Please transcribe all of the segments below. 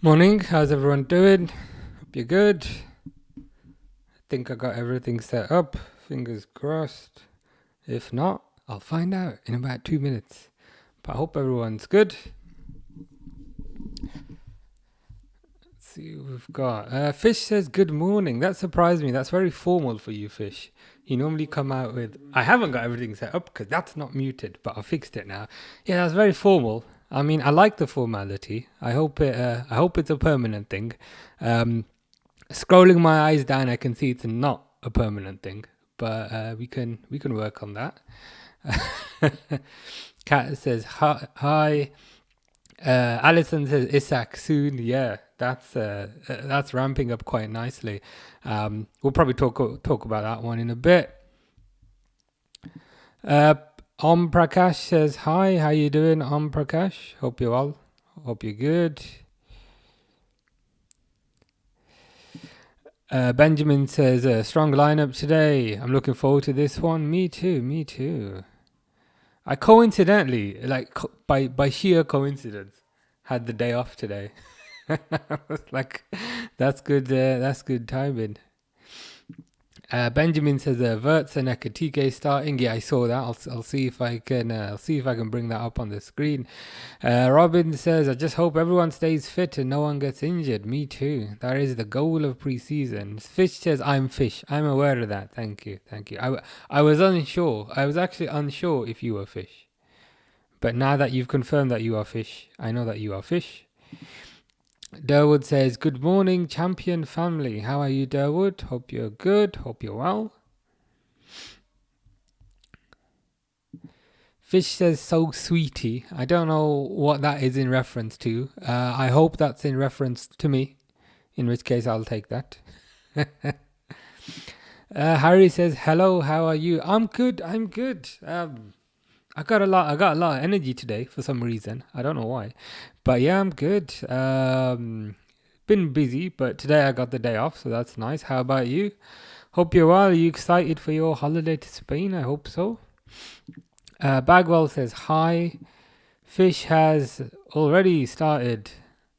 Morning, how's everyone doing? Hope you're good. I think I got everything set up. Fingers crossed. If not, I'll find out in about 2 minutes. But I hope everyone's good. Let's see what we've got. Fish says good morning. That surprised me. That's very formal for you, Fish. You normally come out with, I haven't got everything set up because that's not muted, but I fixed it now. Yeah, that's very formal. I mean, I like the formality. I hope it's a permanent thing. Scrolling my eyes down, I can see it's not a permanent thing, but we can work on that. Kat says hi. Alison says Isak soon. Yeah, that's ramping up quite nicely. We'll probably talk about that one in a bit. Prakash says hi. How you doing, Prakash? Hope you're well. Hope you're good. Benjamin says, strong lineup today. I'm looking forward to this one. Me too. I coincidentally, by sheer coincidence, had the day off today. I was like, that's good timing. Benjamin says Verts and Ekatike starting. Yeah, I saw that. I'll see if I can bring that up on the screen. Robin says, I just hope everyone stays fit and no one gets injured. Me too. That is the goal of preseason. Fish says, I'm Fish. I'm aware of that. Thank you. I was unsure. I was actually unsure if you were Fish. But now that you've confirmed that you are Fish, I know that you are Fish. Durwood says, good morning, champion family. How are you, Durwood? Hope you're good. Hope you're well. Fish says, so sweetie. I don't know what that is in reference to. I hope that's in reference to me, in which case I'll take that. Harry says, hello, how are you? I'm good. I got a lot of energy today for some reason. I don't know why. But yeah, I'm good. Been busy, but today I got the day off, so that's nice. How about you? Hope you're well. Are you excited for your holiday to Spain? I hope so. Bagwell says hi. Fish has already started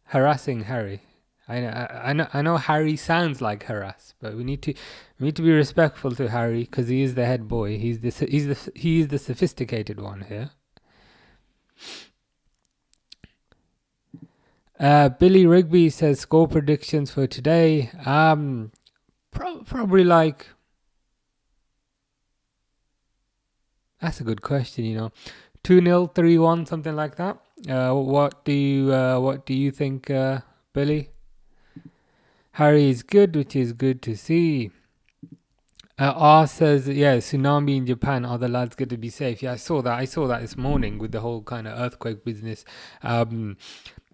harassing Harry. I know Harry sounds like harass, but we need to be respectful to Harry because he is the head boy. He's the sophisticated one here. Billy Rigby says score predictions for today. Probably like. That's a good question. 2-0, 3-1, something like that. What do you think, Billy? Harry is good, which is good to see. R says, yeah, tsunami in Japan. Are the lads going to be safe? Yeah, I saw that this morning with the whole kind of earthquake business.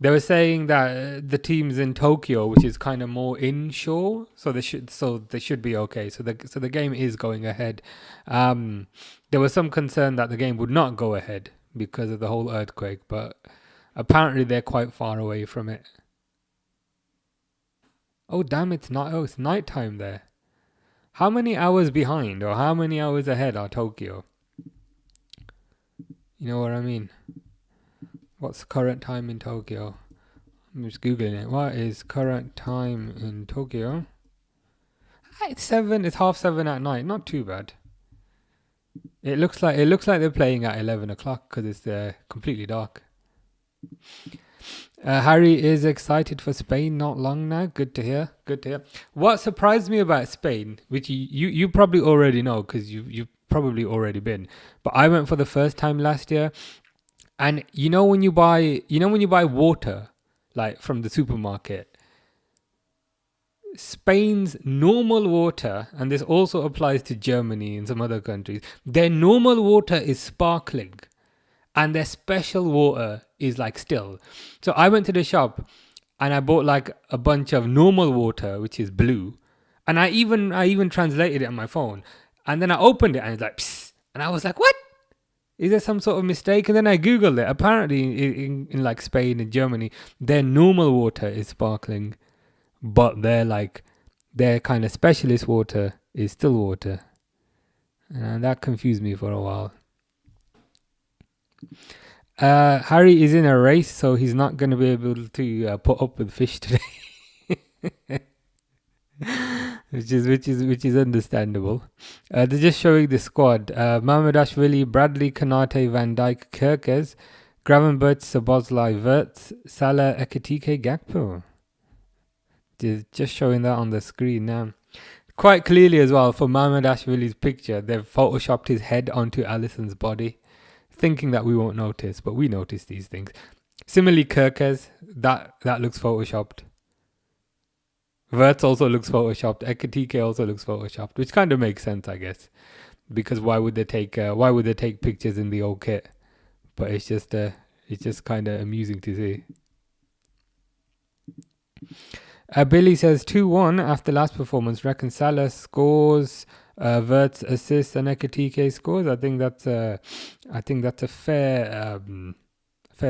They were saying that the teams in Tokyo, which is kind of more inshore, so they should be okay. So the game is going ahead. There was some concern that the game would not go ahead because of the whole earthquake, but apparently they're quite far away from it. Oh damn! It's nighttime there. How many hours behind or how many hours ahead are Tokyo? You know what I mean? What's current time in Tokyo? I'm just googling it. What is current time in Tokyo? It's 7. It's 7:30 at night. Not too bad. It looks like they're playing at 11 o'clock because it's completely dark. Harry is excited for Spain. Not long now. Good to hear. What surprised me about Spain, which you probably already know because you've probably already been, but I went for the first time last year. And when you buy water, like from the supermarket, Spain's normal water, and this also applies to Germany and some other countries, their normal water is sparkling and their special water is like still. So I went to the shop and I bought like a bunch of normal water, which is blue. And I even translated it on my phone. And then I opened it and it's like, psst. And I was like, what? Is there some sort of mistake? And then I googled it. Apparently, in like Spain and Germany, their normal water is sparkling, but their kind of specialist water is still water, and that confused me for a while. Harry is in a race, so he's not going to be able to put up with Fish today, which is understandable. They're just showing the squad: Mamadashvili, Bradley, Kanate, Van Dijk, Kirkes, Gravenberch, Szoboszlai, Wirtz, Salah, Ekitike, Gakpo. Just showing that on the screen now. Quite clearly as well, for Mamadashvili's picture, they've photoshopped his head onto Alisson's body, thinking that we won't notice, but we notice these things. Similarly, Kirkes, that looks photoshopped. Wirtz also looks photoshopped. Ekitike also looks photoshopped, which kind of makes sense, I guess, because why would they take pictures in the old kit? But it's just kind of amusing to see. Billy says 2-1 after last performance. Reckon Salah scores, Wirtz assists, and Ekitike scores. I think that's a fair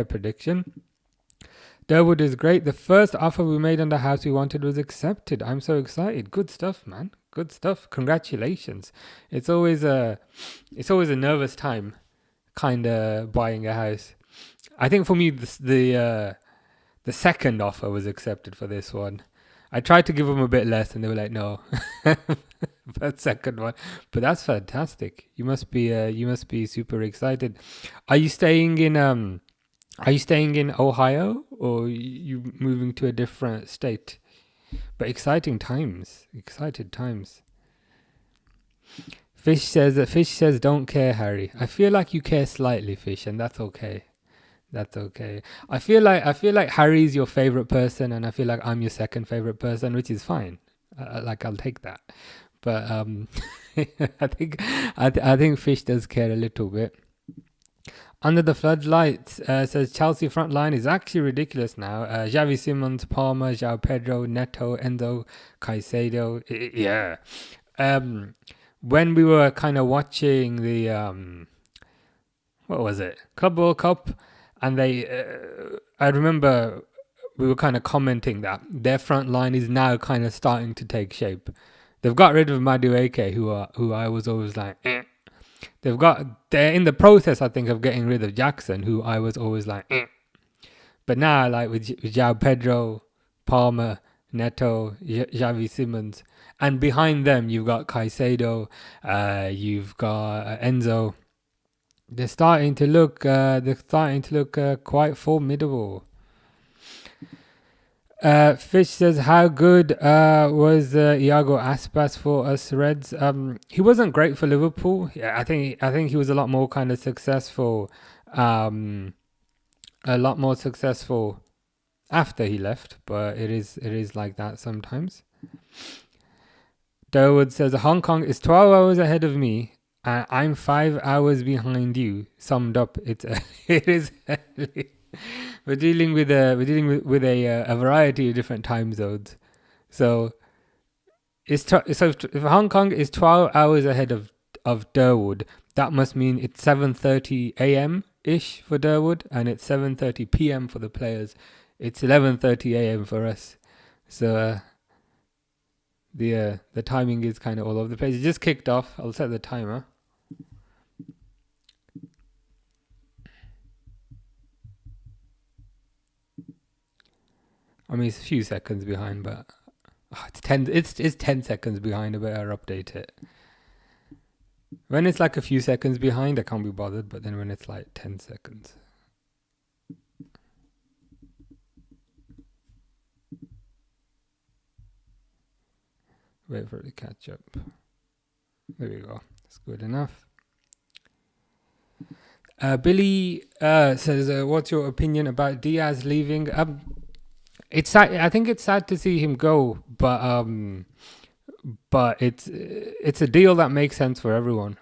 prediction. Durwood is great. The first offer we made on the house we wanted was accepted. I'm so excited. Good stuff, man. Good stuff. Congratulations. It's always a nervous time, kind of buying a house. I think for me, the second offer was accepted for this one. I tried to give them a bit less, and they were like, "No." That second one, but that's fantastic. You must be super excited. Are you staying in Ohio, or you moving to a different state? But exciting times. Fish says, "Don't care, Harry." I feel like you care slightly, Fish, and that's okay. I feel like Harry's your favorite person, and I feel like I'm your second favorite person, which is fine. I'll take that. But I think Fish does care a little bit. Under the floodlights, says Chelsea front line is actually ridiculous now. Xavi Simons, Palmer, João Pedro, Neto, Enzo, Caicedo. Yeah. When we were kind of watching the what was it? Club World Cup, and I remember we were kind of commenting that their front line is now kind of starting to take shape. They've got rid of Madueke, who I was always like, eh. They're in the process, I think, of getting rid of Jackson, who I was always like, eh. But now, like with João Pedro, Palmer, Neto, Xavi Simons, and behind them you've got Caicedo, you've got Enzo. They're starting to look quite formidable. Fish says, how good was Iago Aspas for us Reds? He wasn't great for Liverpool. Yeah, I think he was a lot more kind of successful. A lot more successful after he left, but it is like that sometimes. Durwood says, Hong Kong is 12 hours ahead of me, and I'm 5 hours behind you. Summed up, it is early. We're dealing with a variety of different time zones. So if Hong Kong is 12 hours ahead of Durwood, that must mean it's 7:30 a.m. ish for Durwood, and it's 7:30 p.m. for the players. It's 11:30 a.m. for us. So the timing is kind of all over the place. It just kicked off. I'll set the timer. I mean, it's a few seconds behind, but it's 10 seconds behind. I better update it. When it's like a few seconds behind, I can't be bothered. But then when it's like 10 seconds. Wait for it to catch up. There we go. That's good enough. Billy says, what's your opinion about Diaz leaving? It's sad. I think it's sad to see him go, but it's a deal that makes sense for everyone.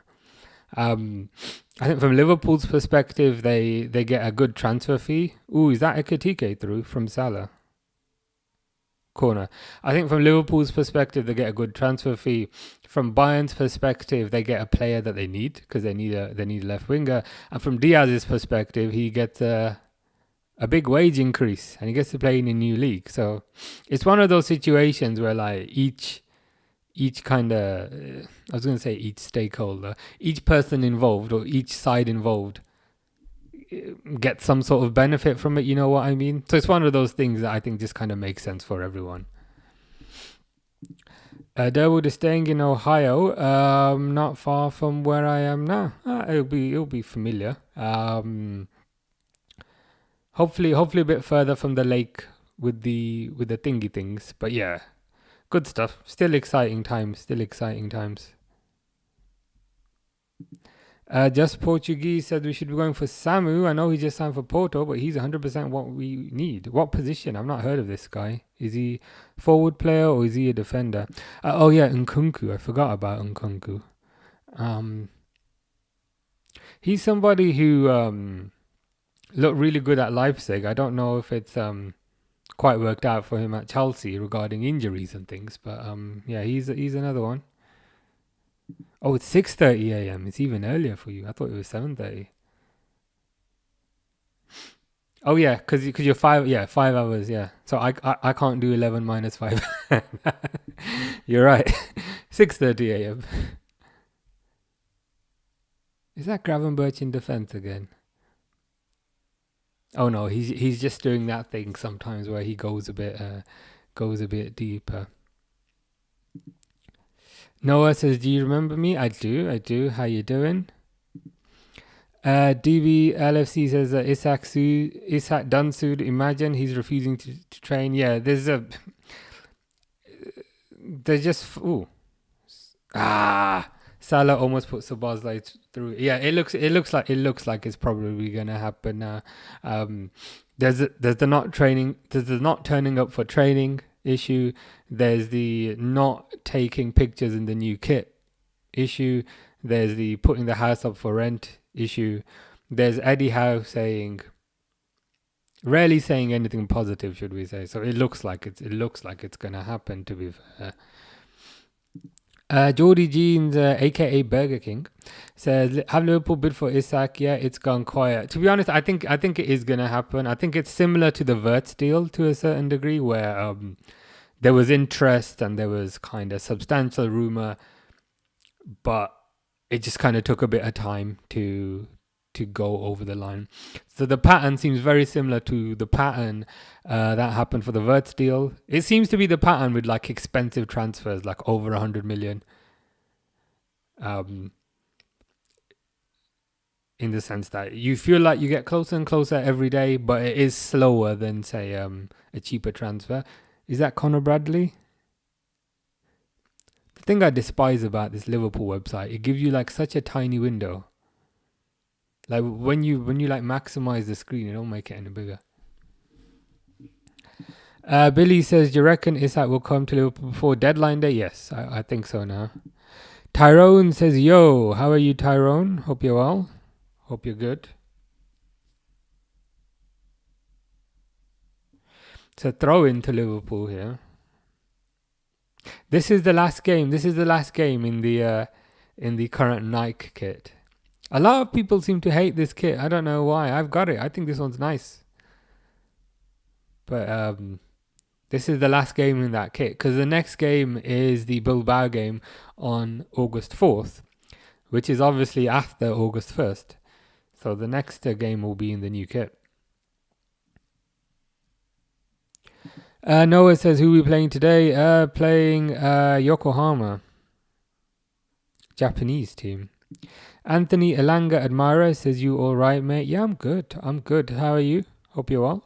I think from Liverpool's perspective, they get a good transfer fee. Ooh, is that Ekitike through from Salah? Corner. I think from Liverpool's perspective, they get a good transfer fee. From Bayern's perspective, they get a player that they need because they need a left winger. And from Diaz's perspective, he gets a big wage increase and he gets to play in a new league. So it's one of those situations where like each kind of, I was going to say each stakeholder, each person involved or each side involved get some sort of benefit from it. You know what I mean? So it's one of those things that I think just kind of makes sense for everyone. Derwood is staying in Ohio, not far from where I am now. It'll be familiar. Hopefully a bit further from the lake with the thingy things. But yeah, good stuff. Still exciting times. Just Portuguese said we should be going for Samu. I know he just signed for Porto, but he's 100% what we need. What position? I've not heard of this guy. Is he forward player or is he a defender? Oh yeah, Nkunku. I forgot about Nkunku. He's somebody who looked really good at Leipzig. I don't know if it's quite worked out for him at Chelsea regarding injuries and things, but yeah, he's another one. Oh, it's 6:30 a.m. It's even earlier for you. I thought it was 7:30. Oh yeah, because you're 5 hours. Yeah, so I can't do 11 minus 5. You're right. 6:30 a.m. Is that Gravenberch in defense again? Oh no, he's just doing that thing sometimes where he goes a bit deeper. Noah says, "Do you remember me?" I do. How you doing? DB LFC says Isak Dunsued. Imagine he's refusing to train. Yeah, there's just Salah almost put Sabazlai through. Yeah, it looks like it's probably gonna happen now. There's the not training. There's the not turning up for training issue. There's the not taking pictures in the new kit issue. There's the putting the house up for rent issue. There's Eddie Howe rarely saying anything positive, should we say? So it looks like it's gonna happen. To be fair. Geordie Jeans, aka Burger King, says, "Have Liverpool bid for Isak? Yeah, it's gone quiet." To be honest, I think it is gonna happen. I think it's similar to the Wirtz deal to a certain degree, where there was interest and there was kind of substantial rumor, but it just kind of took a bit of time to go over the line. So the pattern seems very similar to the pattern that happened for the Wirtz deal. It seems to be the pattern with like expensive transfers, like over 100 million. In the sense that you feel like you get closer and closer every day, but it is slower than, say, a cheaper transfer. Is that Conor Bradley? The thing I despise about this Liverpool website, it gives you like such a tiny window. Like when you like maximize the screen, it don't make it any bigger. Billy says, "Do you reckon Isak will come to Liverpool before deadline day?" Yes, I think so now. Tyrone says, "Yo, how are you, Tyrone? Hope you're well. Hope you're good." So throw into Liverpool here. This is the last game. In the current Nike kit. A lot of people seem to hate this kit. I don't know why. I've got it. I think this one's nice. But this is the last game in that kit, because the next game is the Bilbao game on August 4th, which is obviously after August 1st. So the next game will be in the new kit. Noah says, "Who are we playing today?" Playing Yokohama. Japanese team. Anthony Elanga Admira says, "You all right, mate?" Yeah, I'm good. How are you? Hope you're well.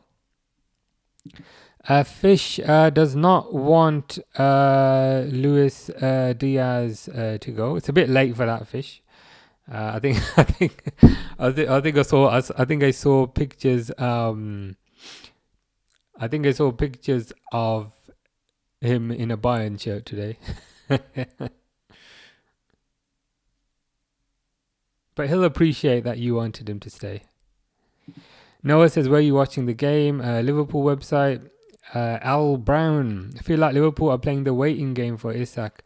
Fish does not want Luis Diaz to go. It's a bit late for that, Fish. I think I saw pictures. I think I saw pictures of him in a Bayern shirt today. But he'll appreciate that you wanted him to stay. Noah says, "Where are you watching the game?" Liverpool website. Al Brown, I feel like Liverpool are playing the waiting game for Isak.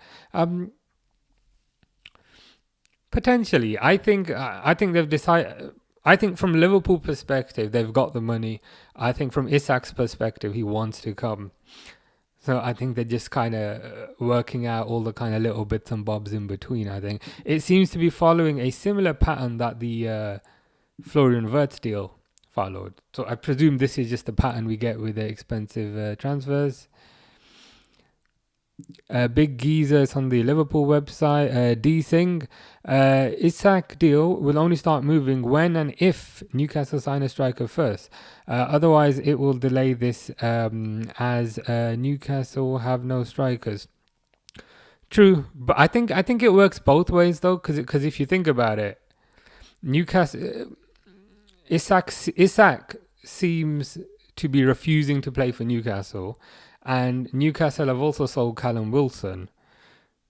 Potentially, I think they've decided. I think from Liverpool perspective, they've got the money. I think from Isak's perspective, he wants to come. So I think they're just kind of working out all the kind of little bits and bobs in between. I think it seems to be following a similar pattern that the Florian Wirtz deal followed. So I presume this is just the pattern we get with the expensive transfers. Big Geezers on the Liverpool website. D Singh, Isak deal will only start moving when and if Newcastle sign a striker first. Otherwise, it will delay this as Newcastle have no strikers. True, but I think it works both ways though, because if you think about it, Newcastle Isak seems to be refusing to play for Newcastle. And Newcastle have also sold Callum Wilson.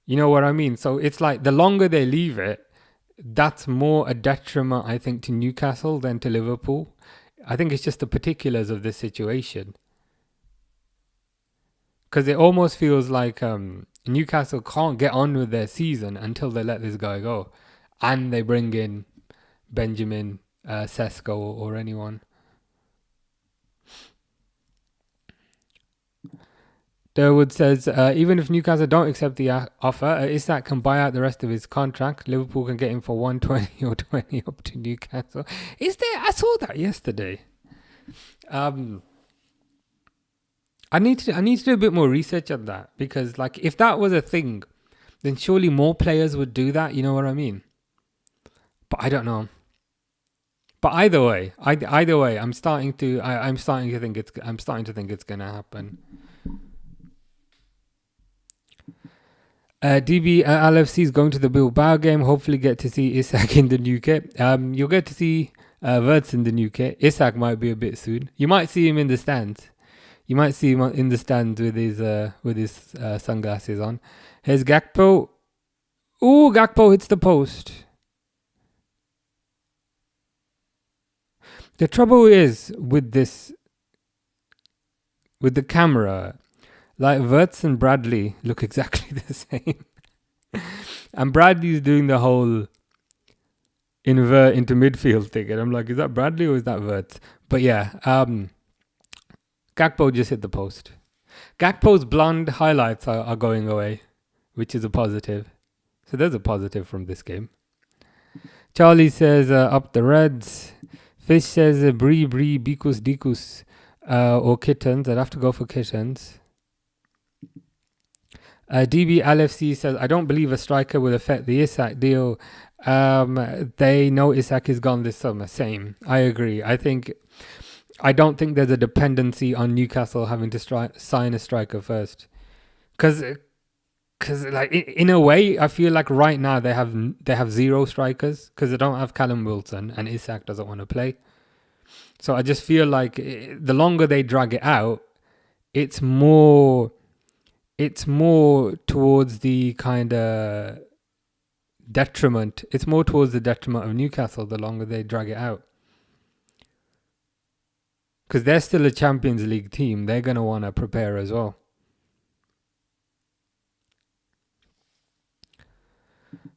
You know what I mean? So it's like the longer they leave it, that's more a detriment, I think, to Newcastle than to Liverpool. I think it's just the particulars of this situation. Because it almost feels like Newcastle can't get on with their season until they let this guy go. And they bring in Benjamin Sesko or anyone. Durwood says, even if Newcastle don't accept the offer, Isak can buy out the rest of his contract. Liverpool can get him for 120 or 20 up to Newcastle. Is there? I saw that yesterday. I need to do a bit more research on that, because like if that was a thing, then surely more players would do that. You know what I mean? But I don't know. But either way, I'm starting to think it's gonna happen. DB LFC is going to the Bilbao game. Hopefully get to see Isak in the new kit. You'll get to see Wirtz in the new kit. Isak might be a bit soon. You might see him in the stands. You might see him in the stands with his sunglasses on. Here's Gakpo. Ooh, Gakpo hits the post. The trouble is with the camera, like Wirtz and Bradley look exactly the same. And Bradley's doing the whole invert into midfield thing. And I'm like, is that Bradley or is that Wirtz? But yeah, Gakpo just hit the post. Gakpo's blonde highlights are going away, which is a positive. So there's a positive from this game. Charlie says, up the Reds. Fish says, brie, bikus, dikus, or kittens. I'd have to go for kittens. DB LFC says, I don't believe a striker will affect the Isak deal. They know Isak is gone this summer. Same. I agree. I don't think there's a dependency on Newcastle having to sign a striker first. Because like in a way, I feel like right now they have zero strikers because they don't have Callum Wilson and Isak doesn't want to play. So I just feel like the longer they drag it out, it's more towards the kind of detriment. It's more towards the detriment of Newcastle the longer they drag it out. Because they're still a Champions League team. They're going to want to prepare as well.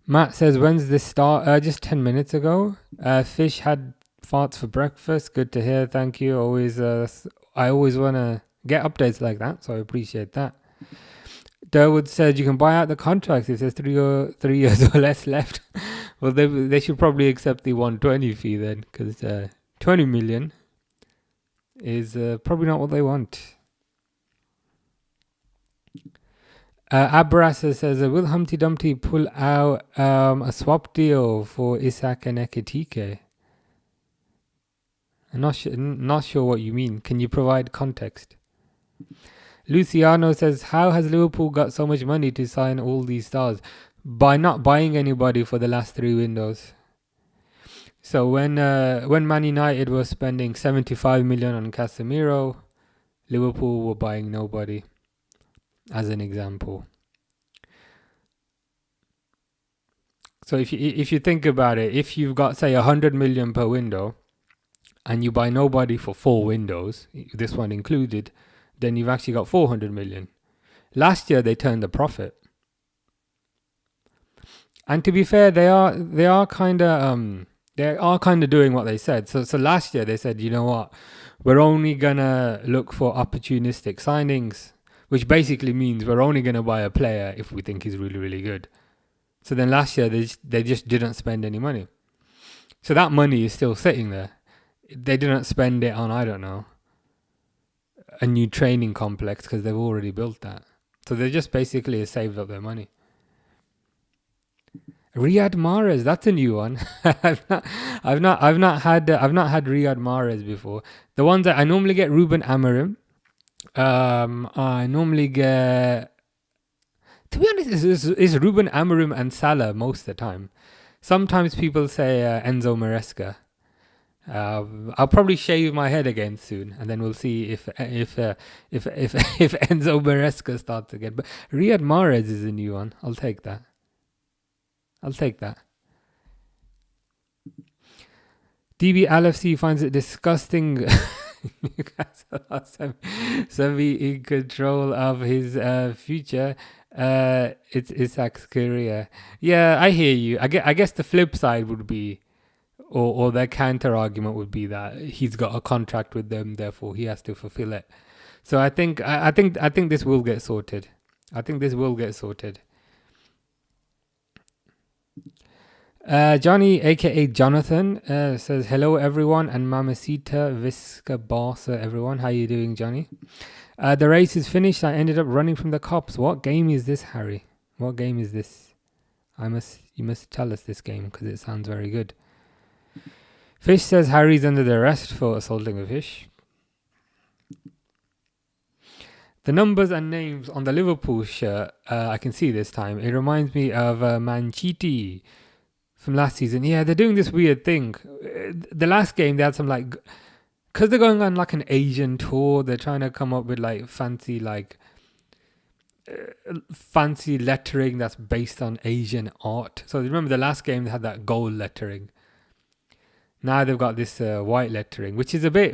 Matt says, when's this start? Just 10 minutes ago. Fish had farts for breakfast. Good to hear. Thank you. I always want to get updates like that, so I appreciate that. Durwood said you can buy out the contracts if there's 3 years or less left. Well, they should probably accept the 120 fee then, because 20 million is probably not what they want. Abrasa says, will Humpty Dumpty pull out a swap deal for Isak and Ekitike? I'm not sure what you mean. Can you provide context? Luciano says, how has Liverpool got so much money to sign all these stars? By not buying anybody for the last 3 windows. So when Man United was spending 75 million on Casemiro, Liverpool were buying nobody, as an example. So if you think about it, if you've got, say, 100 million per window, and you buy nobody for 4 windows, this one included, then you've actually got 400 million. Last year they turned a profit. And to be fair, they are kind of doing what they said. So last year they said, you know what, we're only gonna look for opportunistic signings, which basically means we're only gonna buy a player if we think he's really, really good. So then last year they just didn't spend any money. So that money is still sitting there. They didn't spend it on, I don't know, a new training complex because they've already built that. So they just basically saved up their money. Riyad Mahrez, that's a new one. I've not had Riyad Mahrez before. The ones that I normally get Ruben Amorim. I normally get, to be honest, it's Ruben Amorim and Salah most of the time. Sometimes people say Enzo Maresca. I'll probably shave my head again soon, and then we'll see if Enzo Maresca starts again. But Riyad Mahrez is a new one. I'll take that. DB LFC finds it disgusting. Newcastle are semi in control of his future. It's Isak's career. Yeah, I hear you. I guess the flip side would be, or their counter argument would be that he's got a contract with them, therefore he has to fulfill it. So I think this will get sorted. Johnny, aka Jonathan, says hello everyone and Mamacita Visca Barca everyone. How you doing, Johnny? The race is finished. I ended up running from the cops. What game is this, Harry? What game is this? You must tell us this game because it sounds very good. Fish says Harry's under the arrest for assaulting a fish. The numbers and names on the Liverpool shirt, I can see this time. It reminds me of Manchiti from last season. Yeah, they're doing this weird thing. The last game, they had some like, because they're going on like an Asian tour, they're trying to come up with like fancy lettering that's based on Asian art. So remember the last game they had that gold lettering. Now they've got this white lettering, which is a bit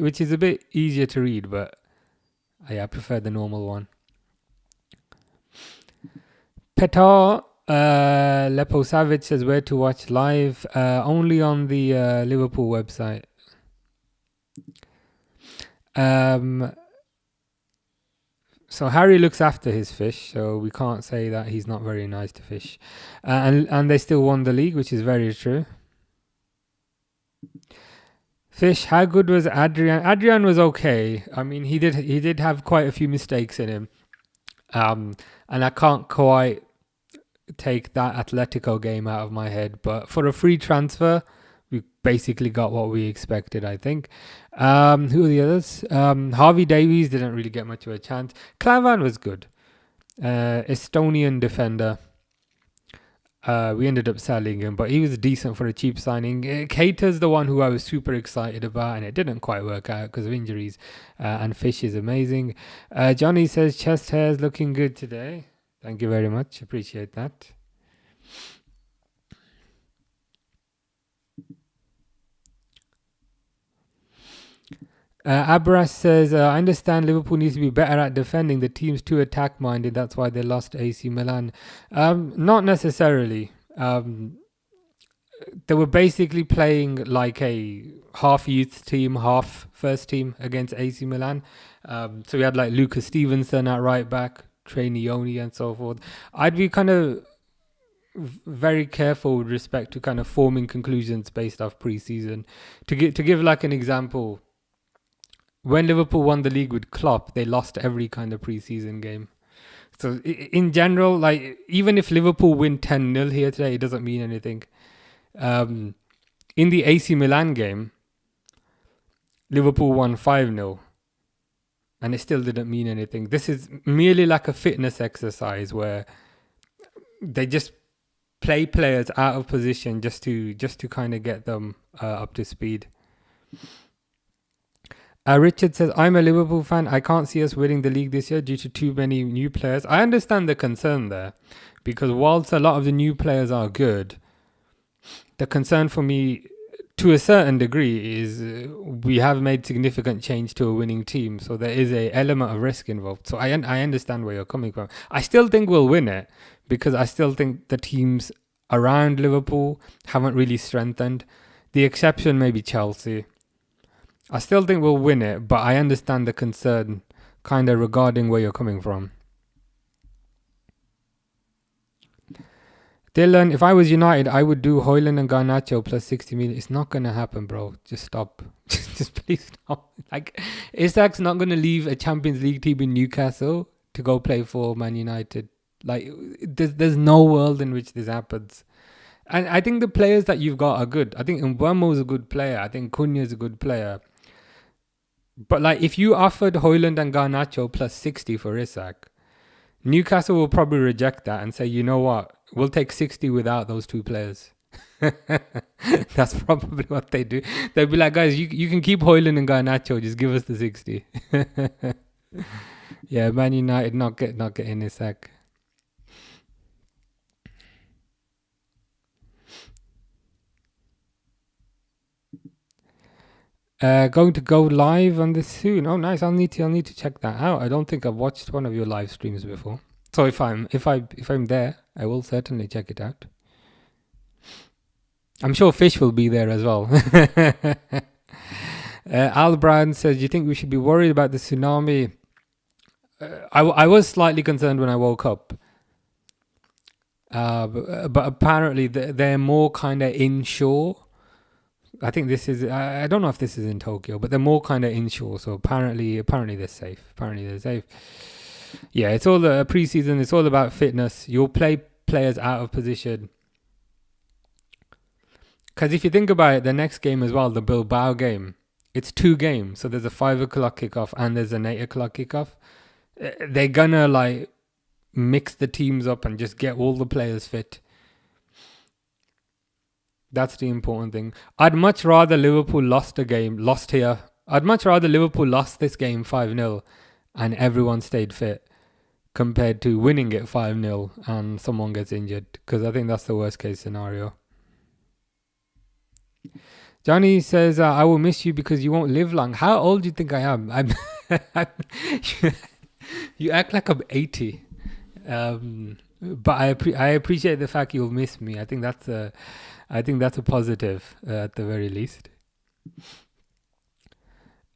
easier to read, but I prefer the normal one. Petar Lepo Savage says where to watch live. Only on the Liverpool website. So Harry looks after his fish, so we can't say that he's not very nice to fish. And they still won the league, which is very true. Fish, how good was Adrian? Adrian was okay. I mean, he did have quite a few mistakes in him. And I can't quite take that Atletico game out of my head. But for a free transfer, we basically got what we expected, I think. Who are the others? Harvey Davies didn't really get much of a chance. Klavan was good. Estonian defender. We ended up selling him, but he was decent for a cheap signing. Keita's the one who I was super excited about, and it didn't quite work out because of injuries. And Fish is amazing. Johnny says chest hair's looking good today. Thank you very much. Appreciate that. Abras says, I understand Liverpool needs to be better at defending. The team's too attack-minded. That's why they lost AC Milan. Not necessarily. They were basically playing like a half youth team, half first team against AC Milan. So we had like Lucas Stevenson at right back, Trey Nioni and so forth. I'd be kind of very careful with respect to kind of forming conclusions based off pre-season. To give like an example, when Liverpool won the league with Klopp, they lost every kind of pre-season game. So in general, like even if Liverpool win 10-0 here today, it doesn't mean anything. In the AC Milan game, Liverpool won 5-0. And it still didn't mean anything. This is merely like a fitness exercise where they just play players out of position just to kind of get them up to speed. Richard says, I'm a Liverpool fan. I can't see us winning the league this year due to too many new players. I understand the concern there, because whilst a lot of the new players are good, the concern for me, to a certain degree, is we have made significant change to a winning team. So there is an element of risk involved. So I understand where you're coming from. I still think we'll win it, because I still think the teams around Liverpool haven't really strengthened. The exception may be Chelsea. I still think we'll win it, but I understand the concern kind of regarding where you're coming from. Dylan, if I was United, I would do Højlund and Garnacho plus 60 million. It's not going to happen, bro. Just stop. Just please stop. Like, Isak's not going to leave a Champions League team in Newcastle to go play for Man United. Like, there's no world in which this happens. And I think the players that you've got are good. I think Mbeumo's a good player. I think Cunha's a good player. But, like, if you offered Højlund and Garnacho plus 60 for Isak, Newcastle will probably reject that and say, you know what? We'll take 60 without those two players. That's probably what they do. They'll be like, guys, you can keep Højlund and Garnacho. Just give us the 60. Yeah, Man United not getting Isak. Going to go live on this soon. Oh, nice. I'll need to check that out. I don't think I've watched one of your live streams before. So if I'm there, I will certainly check it out. I'm sure Fish will be there as well. Al Brown says, do you think we should be worried about the tsunami? I was slightly concerned when I woke up. But apparently they're more kind of inshore. I think this is, I don't know if this is in Tokyo, but they're more kind of inshore. So apparently they're safe. Yeah, it's all the preseason. It's all about fitness. You'll play players out of position. Because if you think about it, the next game as well, the Bilbao game, it's 2 games. So there's a 5 o'clock kickoff and there's an 8 o'clock kickoff. They're gonna like mix the teams up and just get all the players fit. That's the important thing. I'd much rather Liverpool lost here. I'd much rather Liverpool lost this game 5-0 and everyone stayed fit compared to winning it 5-0 and someone gets injured, because I think that's the worst case scenario. Johnny says, I will miss you because you won't live long. How old do you think I am? You act like I'm 80. But I appreciate the fact you'll miss me. I think that's a positive at the very least.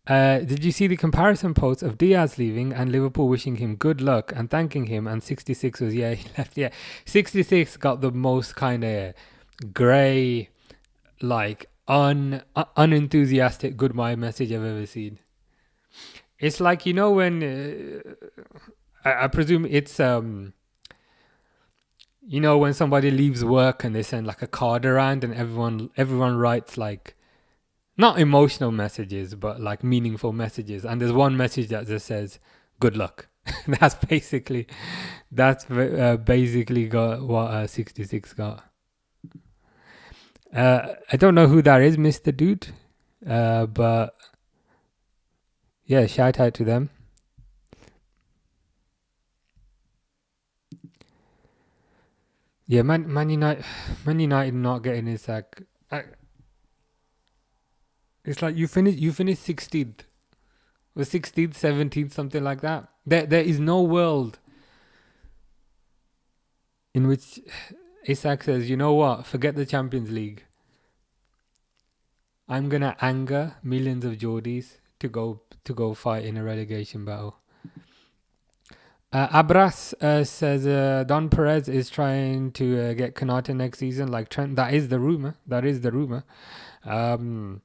Did you see the comparison post of Diaz leaving and Liverpool wishing him good luck and thanking him? And 66 was, yeah, he left. Yeah, 66 got the most kind of grey, like unenthusiastic goodbye message I've ever seen. It's like, you know, when I presume it's you know, when somebody leaves work and they send like a card around and everyone writes like not emotional messages but like meaningful messages, and there's one message that just says good luck. That's basically got what 66 got. I don't know who that is, Mr. Dude, but yeah, shout out to them. Yeah, Man United not getting Isak. It's like you finished 16th, or 16th, 17th, something like that. There is no world in which Isak says, you know what, forget the Champions League. I'm gonna anger millions of Geordies to go fight in a relegation battle. Abras says Don Perez is trying to get Konate next season, like Trent. That is the rumor. And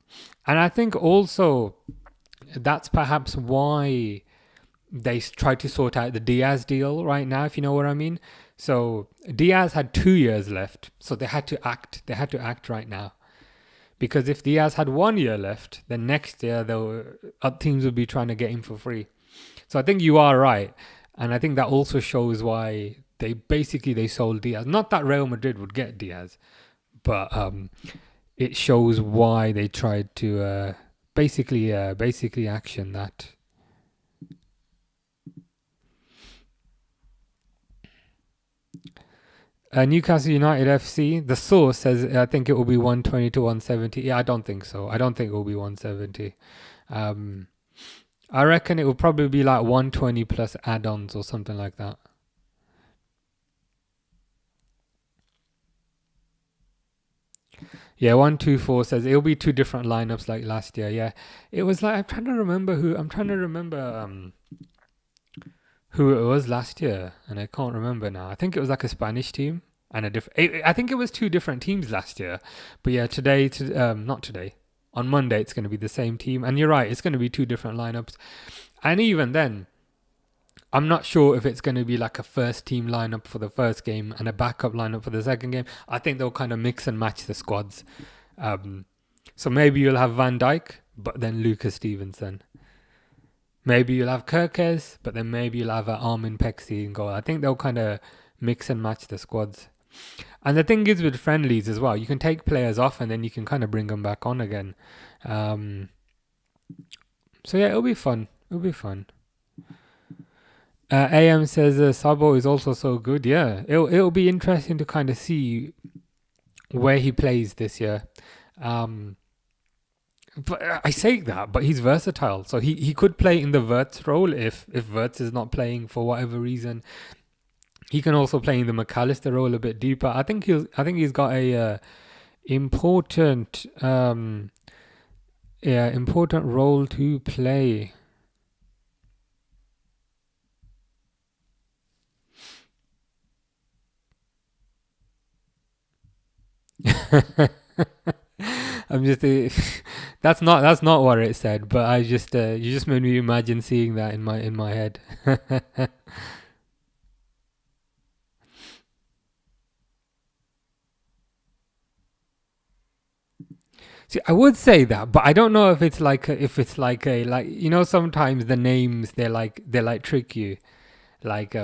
I think also that's perhaps why they try to sort out the Diaz deal right now, if you know what I mean. So Diaz had 2 years left, so they had to act. They had to act right now. Because if Diaz had 1 year left, then next year teams would be trying to get him for free. So I think you are right. And I think that also shows why they sold Diaz. Not that Real Madrid would get Diaz, but it shows why they tried to basically action that. Newcastle United FC, the source says, I think it will be 120 to 170. Yeah, I don't think so. I don't think it will be 170. I reckon it will probably be like 120 plus add-ons or something like that. Yeah, 124 says it'll be 2 different lineups like last year. Yeah, it was like I'm trying to remember who it was last year, and I can't remember now. I think it was like a Spanish team. and a different. I think it was two different teams last year, but yeah, today, not today, on Monday, it's going to be the same team. And you're right, it's going to be two different lineups. And even then, I'm not sure if it's going to be like a first team lineup for the first game and a backup lineup for the second game. I think they'll kind of mix and match the squads. So maybe you'll have Van Dijk, but then Lucas Stevenson. Maybe you'll have Kirkes, but then maybe you'll have Armin Pexi in goal. I think they'll kind of mix and match the squads. And the thing is with friendlies as well, you can take players off and then you can kind of bring them back on again. So yeah, it'll be fun. It'll be fun. AM says Sabo is also so good. Yeah, it'll be interesting to kind of see where he plays this year. But I say that, but he's versatile. So he could play in the Wirtz role if Wirtz is not playing for whatever reason. He can also play in the McAllister role a bit deeper. I think he's got a important important role to play. I'm just that's not what it said, but I just you just made me imagine seeing that in my head. See, I would say that, but I don't know if it's like you know, sometimes the names they like trick you, like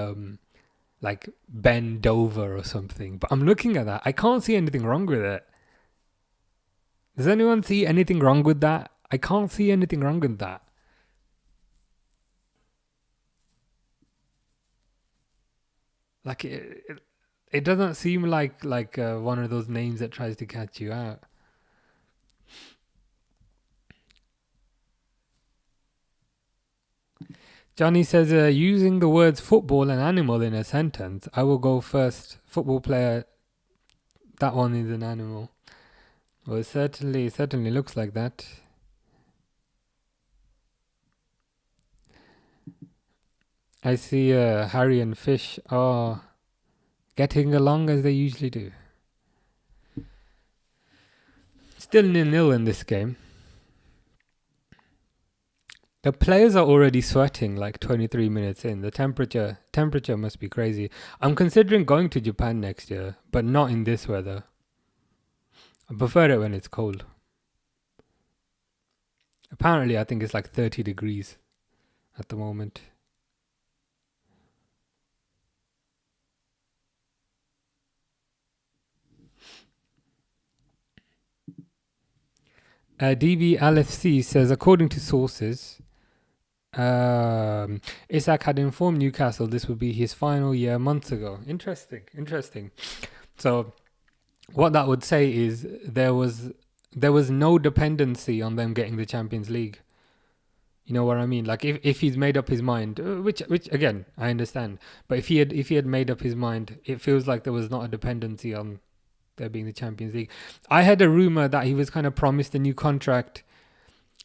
Ben Dover or something. But I'm looking at that, I can't see anything wrong with it. Does anyone see anything wrong with that? I can't see anything wrong with that. Like it doesn't seem like one of those names that tries to catch you out. Johnny says, using the words football and animal in a sentence, I will go first. Football player, that one is an animal. Well, it certainly looks like that. I see Harry and Fish are getting along as they usually do. Still 0-0 in this game. The players are already sweating like 23 minutes in. The temperature must be crazy. I'm considering going to Japan next year, but not in this weather. I prefer it when it's cold. Apparently, I think it's like 30 degrees at the moment. DB LFC says, according to sources, Isak had informed Newcastle this would be his final year months ago. Interesting. So what that would say is there was no dependency on them getting the Champions League. You know what I mean? Like if he's made up his mind, which again I understand, but if he had made up his mind, it feels like there was not a dependency on there being the Champions League. I had a rumor that he was kind of promised a new contract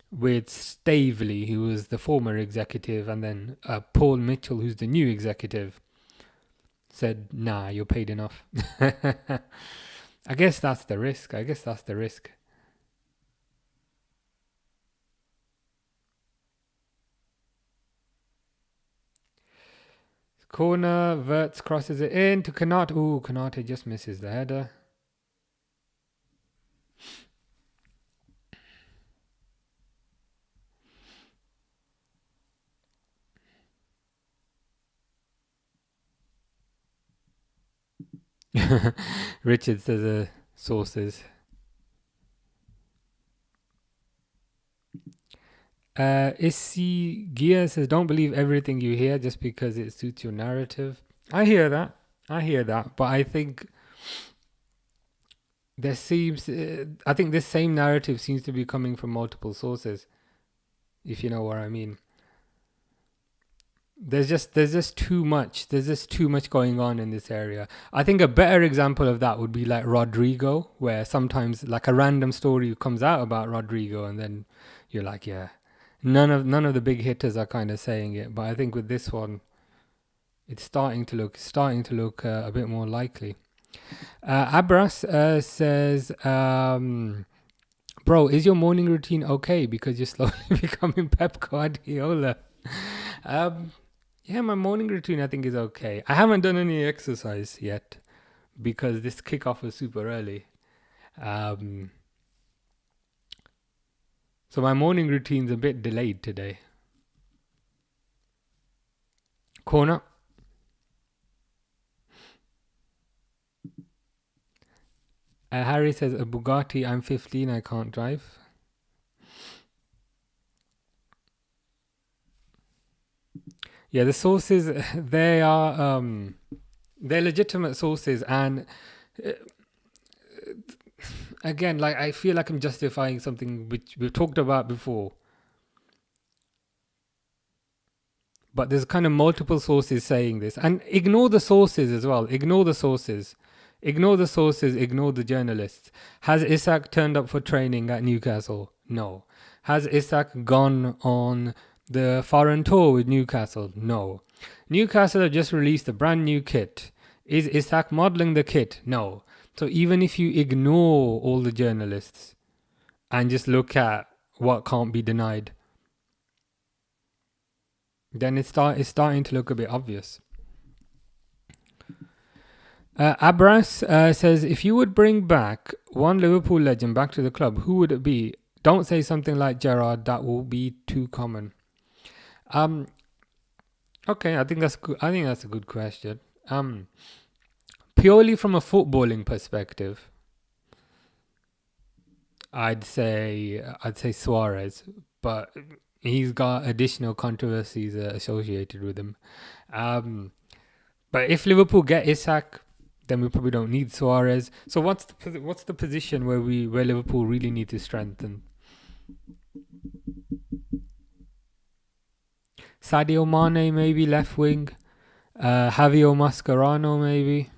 with Staveley, who was the former executive, and then Paul Mitchell, who's the new executive, said, "Nah, you're paid enough." I guess that's the risk. Corner, Wirtz crosses it in to Kanate. Ooh, Kanate just misses the header. Richard says sources. Issy Gia says, don't believe everything you hear just because it suits your narrative. I hear that, but I think there seems I think this same narrative seems to be coming from multiple sources, if you know what I mean. There's just too much going on in this area. I think a better example of that would be like Rodrigo, where sometimes like a random story comes out about Rodrigo and then you're like, yeah, none of the big hitters are kind of saying it, but I think with this one it's starting to look a bit more likely. Abras says, bro, is your morning routine okay? Because you're slowly becoming Pep Guardiola. Yeah, my morning routine I think is okay. I haven't done any exercise yet because this kickoff was super early. So my morning routine's a bit delayed today. Corner. Harry says, a Bugatti, I'm 15, I can't drive. Yeah, the sources, they're legitimate sources. And again, like I feel like I'm justifying something which we've talked about before. But there's kind of multiple sources saying this. And ignore the sources as well. Ignore the sources. Ignore the sources. Ignore the journalists. Has Isak turned up for training at Newcastle? No. Has Isak gone on the foreign tour with Newcastle? No. Newcastle have just released a brand new kit. Is Isak modelling the kit? No. So even if you ignore all the journalists and just look at what can't be denied, then it's starting to look a bit obvious. Abras says, if you would bring back one Liverpool legend back to the club, who would it be? Don't say something like Gerrard. That will be too common. Okay, I think that's good. I think that's a good question. Purely from a footballing perspective, I'd say Suarez, but he's got additional controversies associated with him. But if Liverpool get Isak, then we probably don't need Suarez. So what's the position where Liverpool really need to strengthen? Sadio Mane maybe left wing. Javier Mascherano maybe.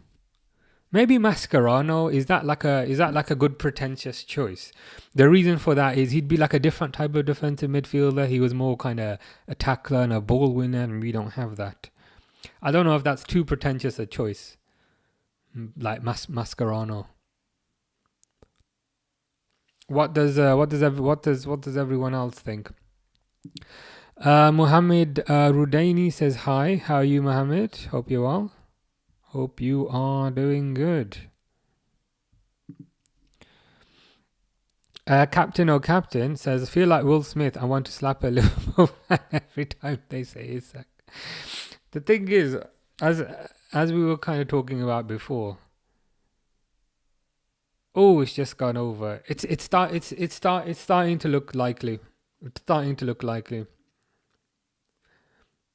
Maybe Mascherano, is that like a good pretentious choice? The reason for that is he'd be like a different type of defensive midfielder. He was more kind of a tackler and a ball winner, and we don't have that. I don't know if that's too pretentious a choice, like Mascherano. What does everyone else think? Mohammed Rudaini says hi. How are you, Mohammed? Hope you're well. Hope you are doing good. Captain Captain says, I feel like Will Smith. I want to slap a Liverpool fan every time they say Isak. The thing is, as we were kind of talking about before, it's just gone over. It's starting to look likely. It's starting to look likely.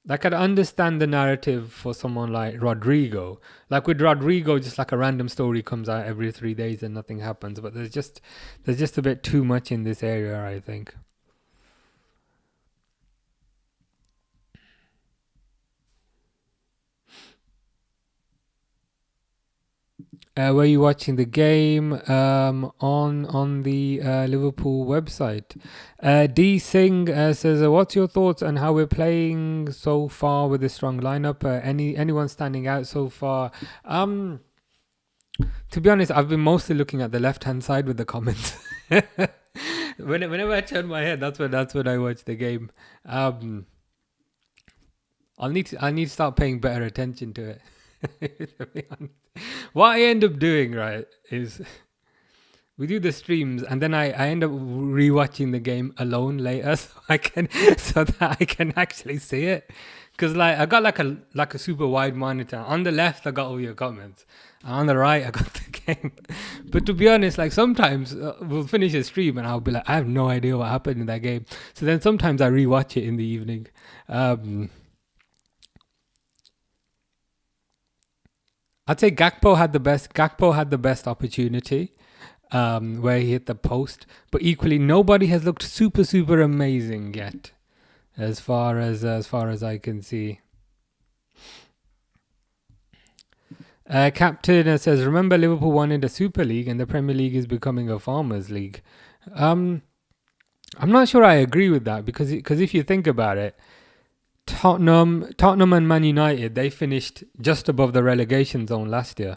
Like, I'd understand the narrative for someone like Rodrigo. Like with Rodrigo, just like a random story comes out every 3 days and nothing happens. But there's just a bit too much in this area, I think. Were you watching the game on the Liverpool website? D Singh says, what's your thoughts on how we're playing so far with a strong lineup? Anyone standing out so far? To be honest, I've been mostly looking at the left-hand side with the comments. Whenever I turn my head, that's when I watch the game. I need to start paying better attention to it. To be honest. What I end up doing, right, is we do the streams and then I end up rewatching the game alone later so that I can actually see it. Because like I got like a super wide monitor. On the left I got all your comments. And on the right I got the game. But to be honest, like sometimes we'll finish a stream and I'll be like, I have no idea what happened in that game. So then sometimes I rewatch it in the evening. I'd say Gakpo had the best opportunity where he hit the post, but equally nobody has looked super amazing yet, as far as I can see. Captain says, remember Liverpool wanted a Super League and the Premier League is becoming a Farmers League. I'm not sure I agree with that because if you think about it, Tottenham and Man United, they finished just above the relegation zone last year.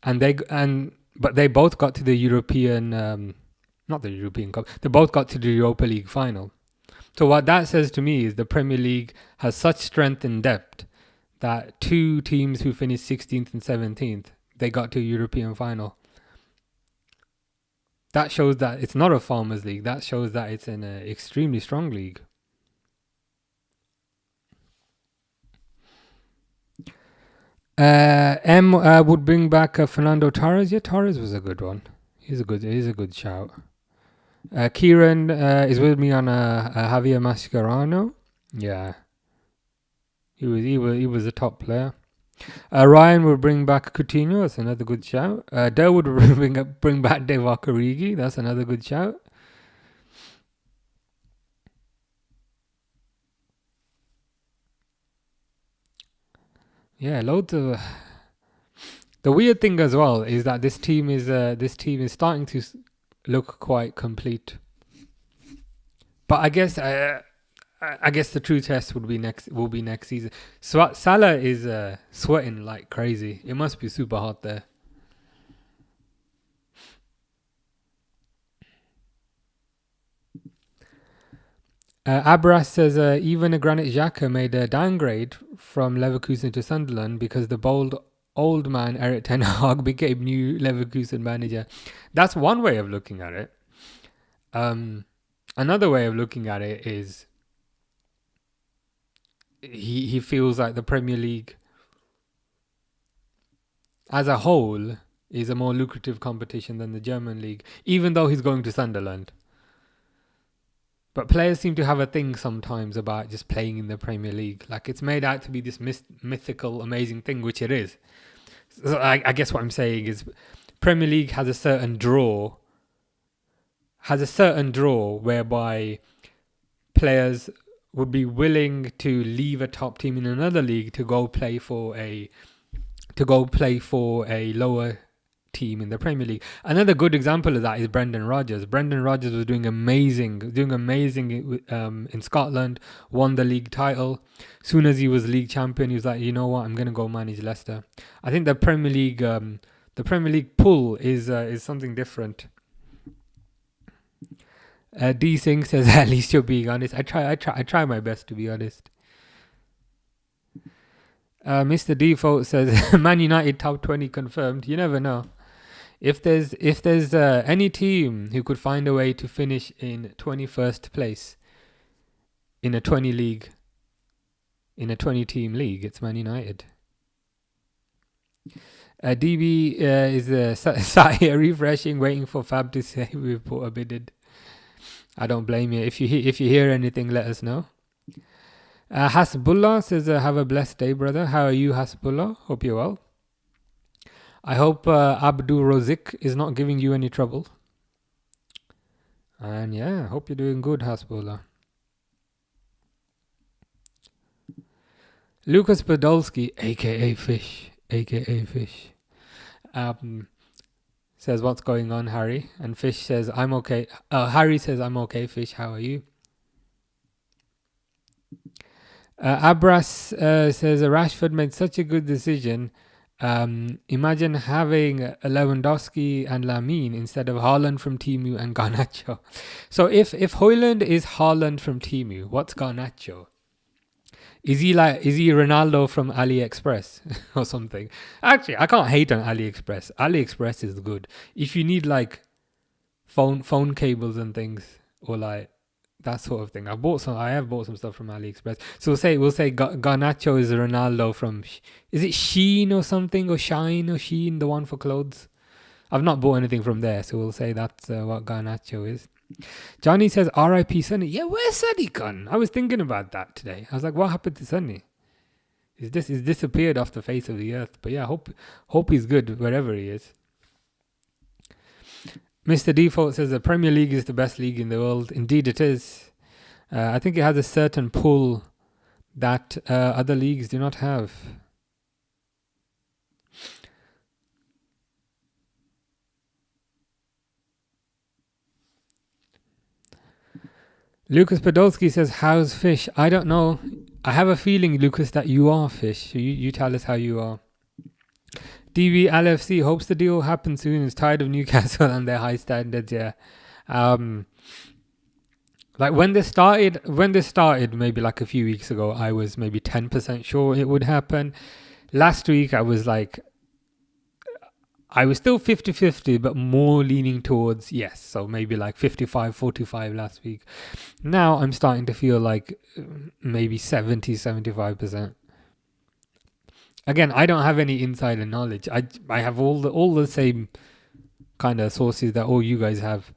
but they both got to the European, not the European Cup. They both got to the Europa League final. So what that says to me is the Premier League has such strength and depth that two teams who finished 16th and 17th, they got to a European final. That shows that it's not a farmers league. That shows that it's an extremely strong league. M would bring back Fernando Torres. Yeah, Torres was a good one. He's a good shout. Kieran is with me on Javier Mascherano. Yeah, he was a top player. Ryan will bring back Coutinho. That's another good shout. Durwood will bring back Divock Origi. That's another good shout. Yeah, loads of. The weird thing as well is that this team is starting to look quite complete. But I guess the true test will be next season. So Salah is sweating like crazy. It must be super hot there. Abras says even a Granit Xhaka made a downgrade from Leverkusen to Sunderland because the bold old man Erik ten Hag became new Leverkusen manager. That's one way of looking at it. Another way of looking at it is he feels like the Premier League as a whole is a more lucrative competition than the German league, even though he's going to Sunderland. But players seem to have a thing sometimes about just playing in the Premier League. Like it's made out to be this mythical, amazing thing, which it is. So I guess what I'm saying is Premier League has a certain draw whereby players would be willing to leave a top team in another league to go play for a lower team in the Premier League. Another good example of that is Brendan Rodgers. Brendan Rodgers was doing amazing in Scotland, won the league title. Soon as he was league champion, he was like, you know what, I'm going to go manage Leicester. I think the Premier League pull is something different. D Singh says, at least you're being honest. I try my best to be honest. Mr. Default says, Man United top 20 confirmed. You never know. If there's any team who could find a way to finish in 21st place in a 20 team league, it's Man United. DB is sat here refreshing, waiting for Fab to say we've put a bid in. I don't blame you. If you hear anything, let us know. Hasbullah says, have a blessed day, brother. How are you, Hasbullah? Hope you're well. I hope Abdul Rozik is not giving you any trouble. And yeah, hope you're doing good, Hasbullah. Lucas Podolski, aka Fish, says, what's going on, Harry? And Fish says, I'm okay. Harry says, I'm okay, Fish. How are you? Abras says, Rashford made such a good decision. Imagine having Lewandowski and Lamine instead of Haaland from Timu and Garnacho. So if Højlund is Haaland from Timu, what's Garnacho? Is he Ronaldo from AliExpress or something? Actually, I can't hate on AliExpress. AliExpress is good. If you need like phone cables and things or like that sort of thing. I have bought some stuff from AliExpress. So we'll say Garnacho is Ronaldo from, is it Shein or something, or Shine or Shein, the one for clothes? I've not bought anything from there, so we'll say that's what Garnacho is. Johnny says R.I.P. Sonny. Yeah, where's Sonny gone? I was thinking about that today. I was like, what happened to Sonny? He's disappeared off the face of the earth. But yeah, hope he's good wherever he is. Mr. Default says the Premier League is the best league in the world. Indeed it is. I think it has a certain pull that other leagues do not have. Lucas Podolski says, how's Fish? I don't know. I have a feeling, Lucas, that you are Fish. You tell us how you are. DB LFC hopes the deal happens soon. Is tired of Newcastle and their high standards. Yeah. Like when this started, maybe like a few weeks ago, I was maybe 10% sure it would happen. Last week, I was still 50-50, but more leaning towards yes. So maybe like 55-45 last week. Now I'm starting to feel like maybe 70-75%. Again, I don't have any insider knowledge. I have all the same kind of sources that all you guys have.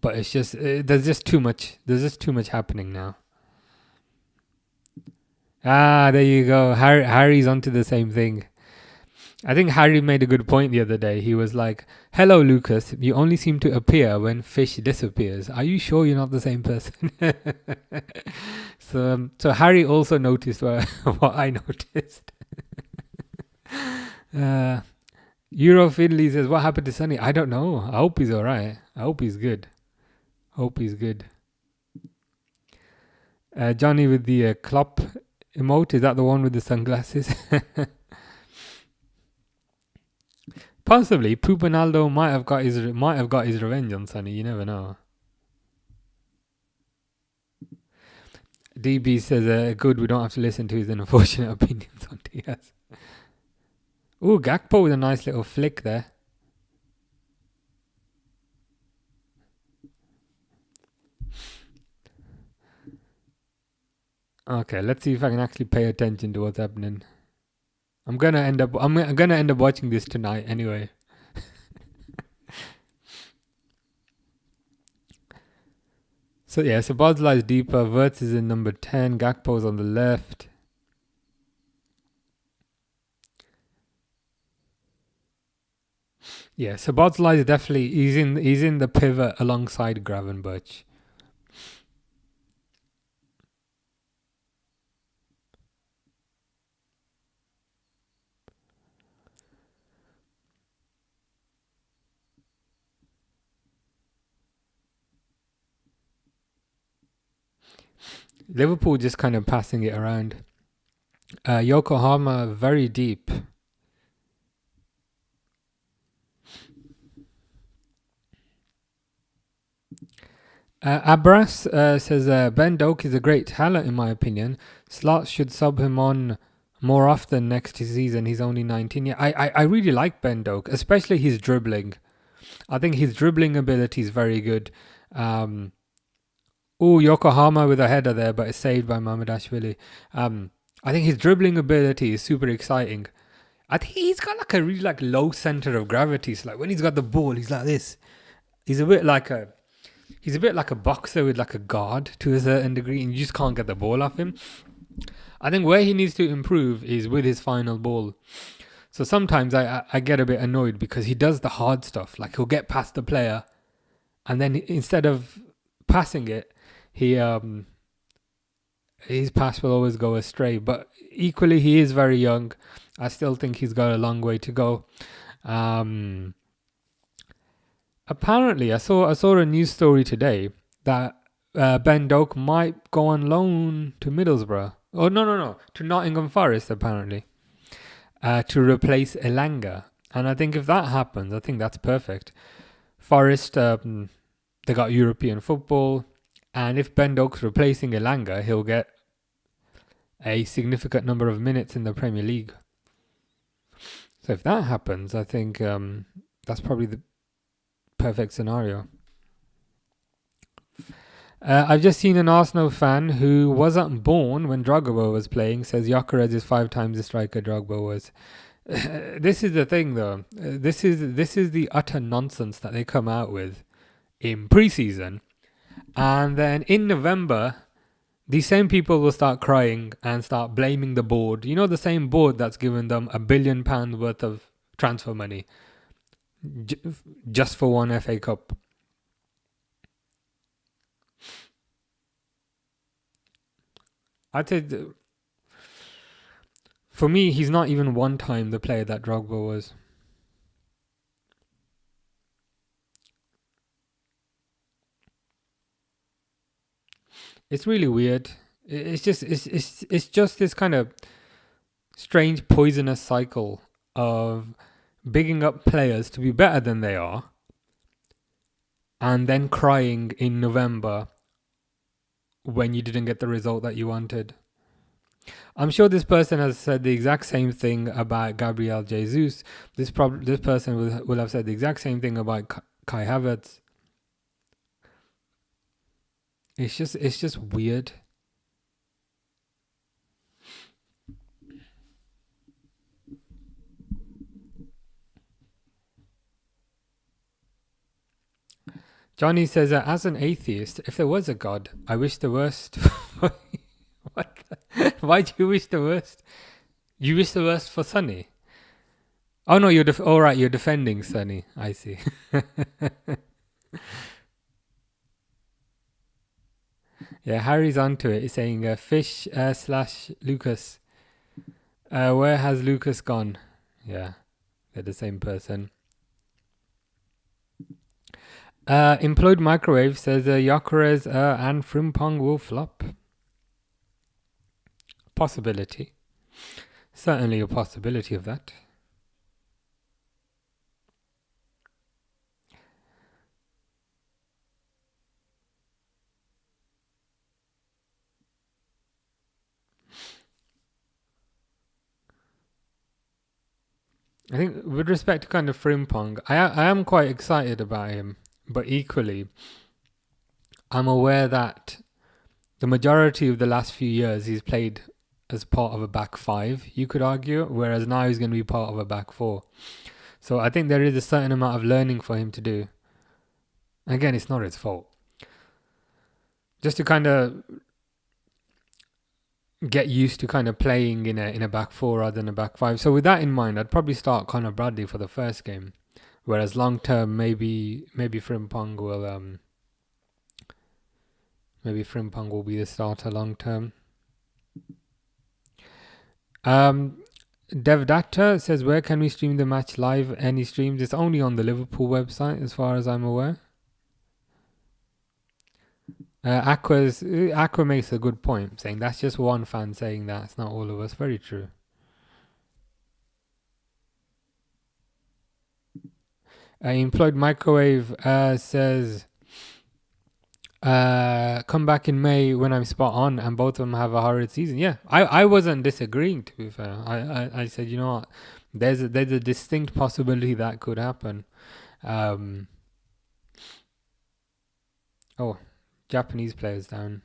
But it's just there's just too much happening now. There you go. Harry's onto the same thing. I think Harry made a good point the other day. He was like, "Hello, Lucas. You only seem to appear when fish disappears. Are you sure you're not the same person?" So Harry also noticed what I noticed. Euro Finley says, "What happened to Sonny? I don't know. I hope he's alright. I hope he's good. Johnny with the Klopp emote, is that the one with the sunglasses?" Possibly, Pupanaldo might have got his revenge on Sonny. You never know. DB says, "Good, we don't have to listen to his unfortunate opinions on TS." Ooh, Gakpo with a nice little flick there. Okay, let's see if I can actually pay attention to what's happening. I'm gonna end up watching this tonight anyway. So yeah, so Bodzla is deeper, Wirtz is in number 10, Gakpo's on the left. Yeah, so Bodzla is definitely he's in the pivot alongside Gravenberch. Liverpool just kind of passing it around. Yokohama very deep. Abras says Ben Doak is a great talent in my opinion. Slots should sub him on more often next season. He's only 19. Yeah, I really like Ben Doak, especially his dribbling. I think his dribbling ability is very good. Yokohama with a header there, but it's saved by Mamadashvili. I think his dribbling ability is super exciting. I think he's got like a really like low center of gravity. So like when he's got the ball, he's like this. He's a bit like a boxer with like a guard to a certain degree, and you just can't get the ball off him. I think where he needs to improve is with his final ball. So sometimes I get a bit annoyed because he does the hard stuff. Like he'll get past the player, and then instead of passing it, his pass will always go astray. But equally, he is very young. I still think he's got a long way to go. Apparently, I saw a news story today that Ben Doak might go on loan to Middlesbrough. Oh no, to Nottingham Forest apparently, to replace Elanga. And I think if that happens, I think that's perfect. Forest, they got European football, and if Ben Doak's replacing Elanga, he'll get a significant number of minutes in the Premier League. So if that happens, I think that's probably the perfect scenario. I've just seen an Arsenal fan who wasn't born when Drogba was playing says Gyökeres is 5 times the striker Drogba was. This is the thing though. This is the utter nonsense that they come out with in preseason, and then in November these same people will start crying and start blaming the board. You know, the same board that's given them £1 billion worth of transfer money just for one FA Cup. I'd say for me, he's not even one time the player that Drogba was. It's really weird. It's just this kind of strange poisonous cycle of bigging up players to be better than they are and then crying in November when you didn't get the result that you wanted. I'm sure this person has said the exact same thing about Gabriel Jesus. This person will have said the exact same thing about Kai Havertz. It's just weird. Johnny says, as an atheist, if there was a God, I wish the worst. What? Why do you wish the worst? You wish the worst for Sonny? Oh no, you're you're defending Sonny. I see. Yeah, Harry's onto it. He's saying, Fish / Lucas. Where has Lucas gone? Yeah, they're the same person. Employed Microwave says Gyökeres and Frimpong will flop. Possibility. Certainly a possibility of that. I think with respect to kind of Frimpong, I am quite excited about him, but equally, I'm aware that the majority of the last few years he's played as part of a back five, you could argue, whereas now he's going to be part of a back four. So I think there is a certain amount of learning for him to do. Again, it's not his fault. Just to kind of get used to kind of playing in a back four rather than a back five. So with that in mind, I'd probably start Connor Bradley for the first game, whereas long term maybe Frimpong will be the starter long term. Devdatta says, where can we stream the match live? Any streams? It's only on the Liverpool website as far as I'm aware. Aqua makes a good point, saying that's just one fan saying that. It's not all of us. Very true. Employed Microwave says, come back in May when I'm spot on, and both of them have a horrid season. Yeah, I wasn't disagreeing, to be fair. I said, you know what, there's a distinct possibility that could happen. Japanese players down.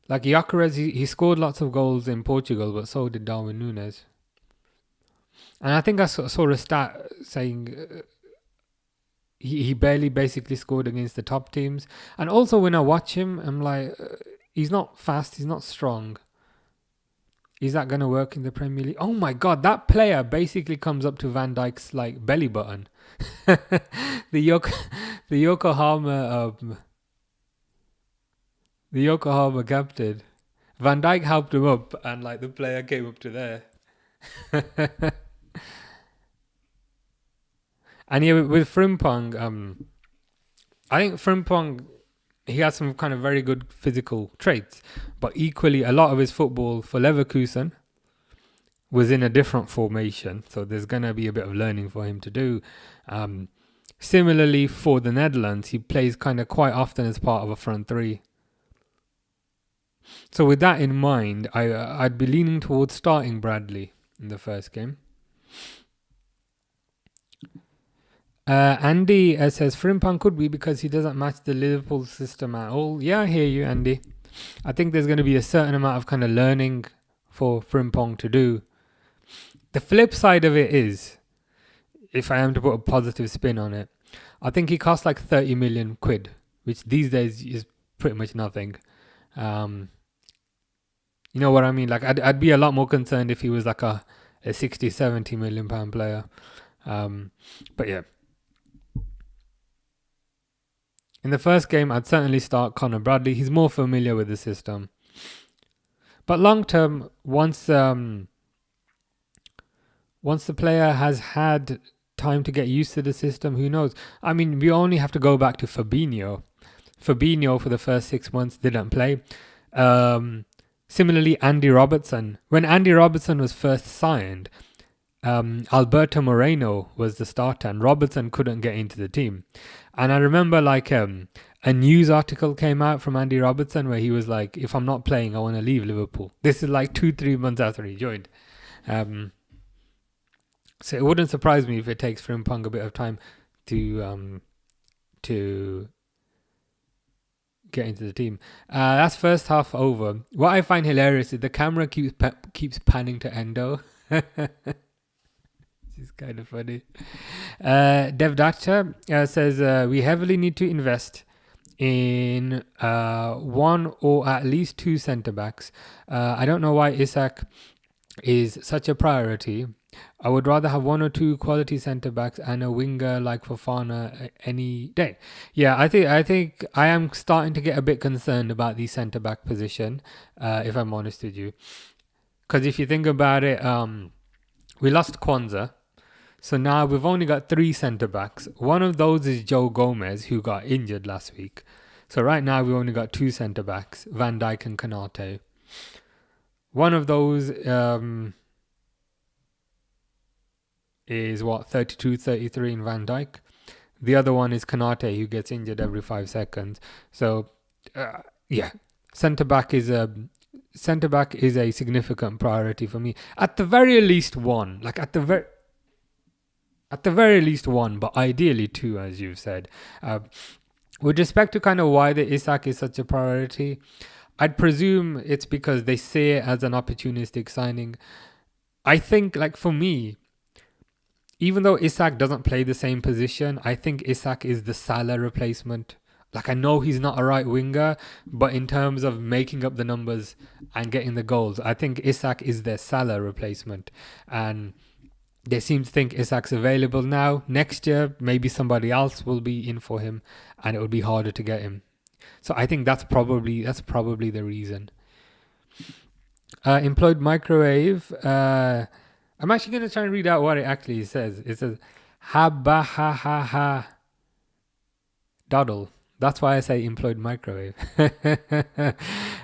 Like Gyökeres, he scored lots of goals in Portugal, but so did Darwin Núñez. And I think I saw a stat saying he barely basically scored against the top teams. And also when I watch him, I'm like, he's not fast, he's not strong. Is that going to work in the Premier League? Oh my God, that player basically comes up to Van Dijk's like belly button. the Yokohama captain. Van Dijk helped him up, and like the player came up to there. And yeah, with Frimpong, I think Frimpong, he has some kind of very good physical traits, but equally a lot of his football for Leverkusen was in a different formation, so there's going to be a bit of learning for him to do. Similarly, for the Netherlands, he plays kind of quite often as part of a front three. So with that in mind, I'd be leaning towards starting Bradley in the first game. Andy says Frimpong could be because he doesn't match the Liverpool system at all. Yeah, I hear you, Andy. I think there's going to be a certain amount of kind of learning for Frimpong to do. The flip side of it is, if I am to put a positive spin on it, I think he costs like 30 million quid, which these days is pretty much nothing. You know what I mean? Like I'd be a lot more concerned if he was like a 60, 70 million pound player. But yeah. In the first game, I'd certainly start Connor Bradley. He's more familiar with the system. But long term, once the player has had time to get used to the system, who knows? I mean, we only have to go back to Fabinho. Fabinho for the first 6 months didn't play. Similarly, Andy Robertson. When Andy Robertson was first signed, Alberto Moreno was the starter and Robertson couldn't get into the team. And I remember like a news article came out from Andy Robertson where he was like, if I'm not playing, I want to leave Liverpool. This is like 2-3 months after he joined. So it wouldn't surprise me if it takes Frimpong a bit of time to get into the team. That's first half over. What I find hilarious is the camera keeps panning to Endo. This is kind of funny. Dev Dacha says we heavily need to invest in one or at least two centre backs. I don't know why Isak is such a priority. I would rather have one or two quality centre backs and a winger like Fofana any day. Yeah, I think I am starting to get a bit concerned about the centre back position, if I'm honest with you. Because if you think about it, we lost Kwanzaa. So now we've only got three centre backs. One of those is Joe Gomez, who got injured last week. So right now we've only got two centre backs, Van Dijk and Konate. One of those is 32, 33 in Van Dijk. The other one is Konate, who gets injured every 5 seconds. So yeah, centre back is a significant priority for me. At the very least one, at the very least one, but ideally two, as you've said. With respect to kind of why the Isak is such a priority, I'd presume it's because they see it as an opportunistic signing. I think, like for me, even though Isak doesn't play the same position, I think Isak is the Salah replacement. Like, I know he's not a right winger, but in terms of making up the numbers and getting the goals, I think Isak is their Salah replacement. And they seem to think Isak's available now. Next year, maybe somebody else will be in for him, and it will be harder to get him. So I think that's probably the reason. Employed microwave. I'm actually going to try and read out what it actually says. It says, ha ba ha ha ha doddle. That's why I say employed microwave.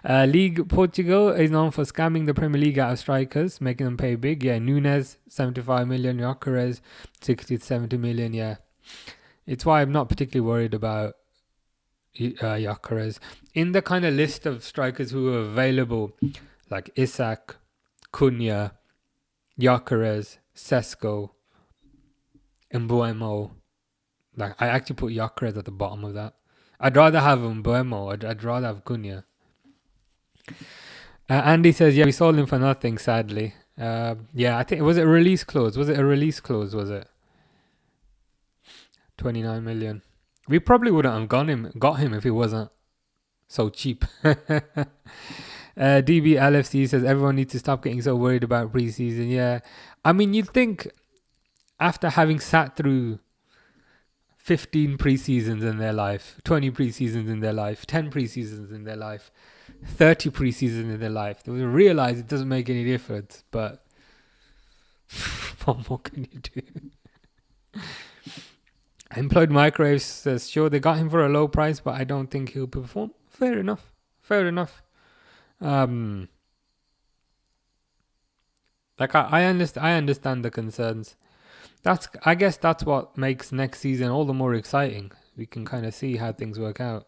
League Portugal is known for scamming the Premier League out of strikers, making them pay big. Yeah, Nunes, 75 million. Gyökeres, 60 to 70 million. Yeah. It's why I'm not particularly worried about Gyökeres. In the kind of list of strikers who are available, like Isak, Cunha, Gyökeres, Sesko, Mbuemo. Like, I actually put Gyökeres at the bottom of that. I'd rather have Mbuemo. I'd rather have Cunha. Andy says, yeah, we sold him for nothing, sadly. Yeah, I think, was it a release clause? Was it? 29 million. We probably wouldn't have got him if he wasn't so cheap. DB LFC says, everyone needs to stop getting so worried about preseason. Yeah. I mean, you'd think after having sat through 15 preseasons in their life, 20 preseasons in their life, 10 preseasons in their life, 30 preseasons in their life, they will realize it doesn't make any difference. But what more can you do? Employed Microwave says, sure, they got him for a low price, but I don't think he'll perform. Fair enough. Like I understand the concerns. I guess that's what makes next season all the more exciting. We can kind of see how things work out.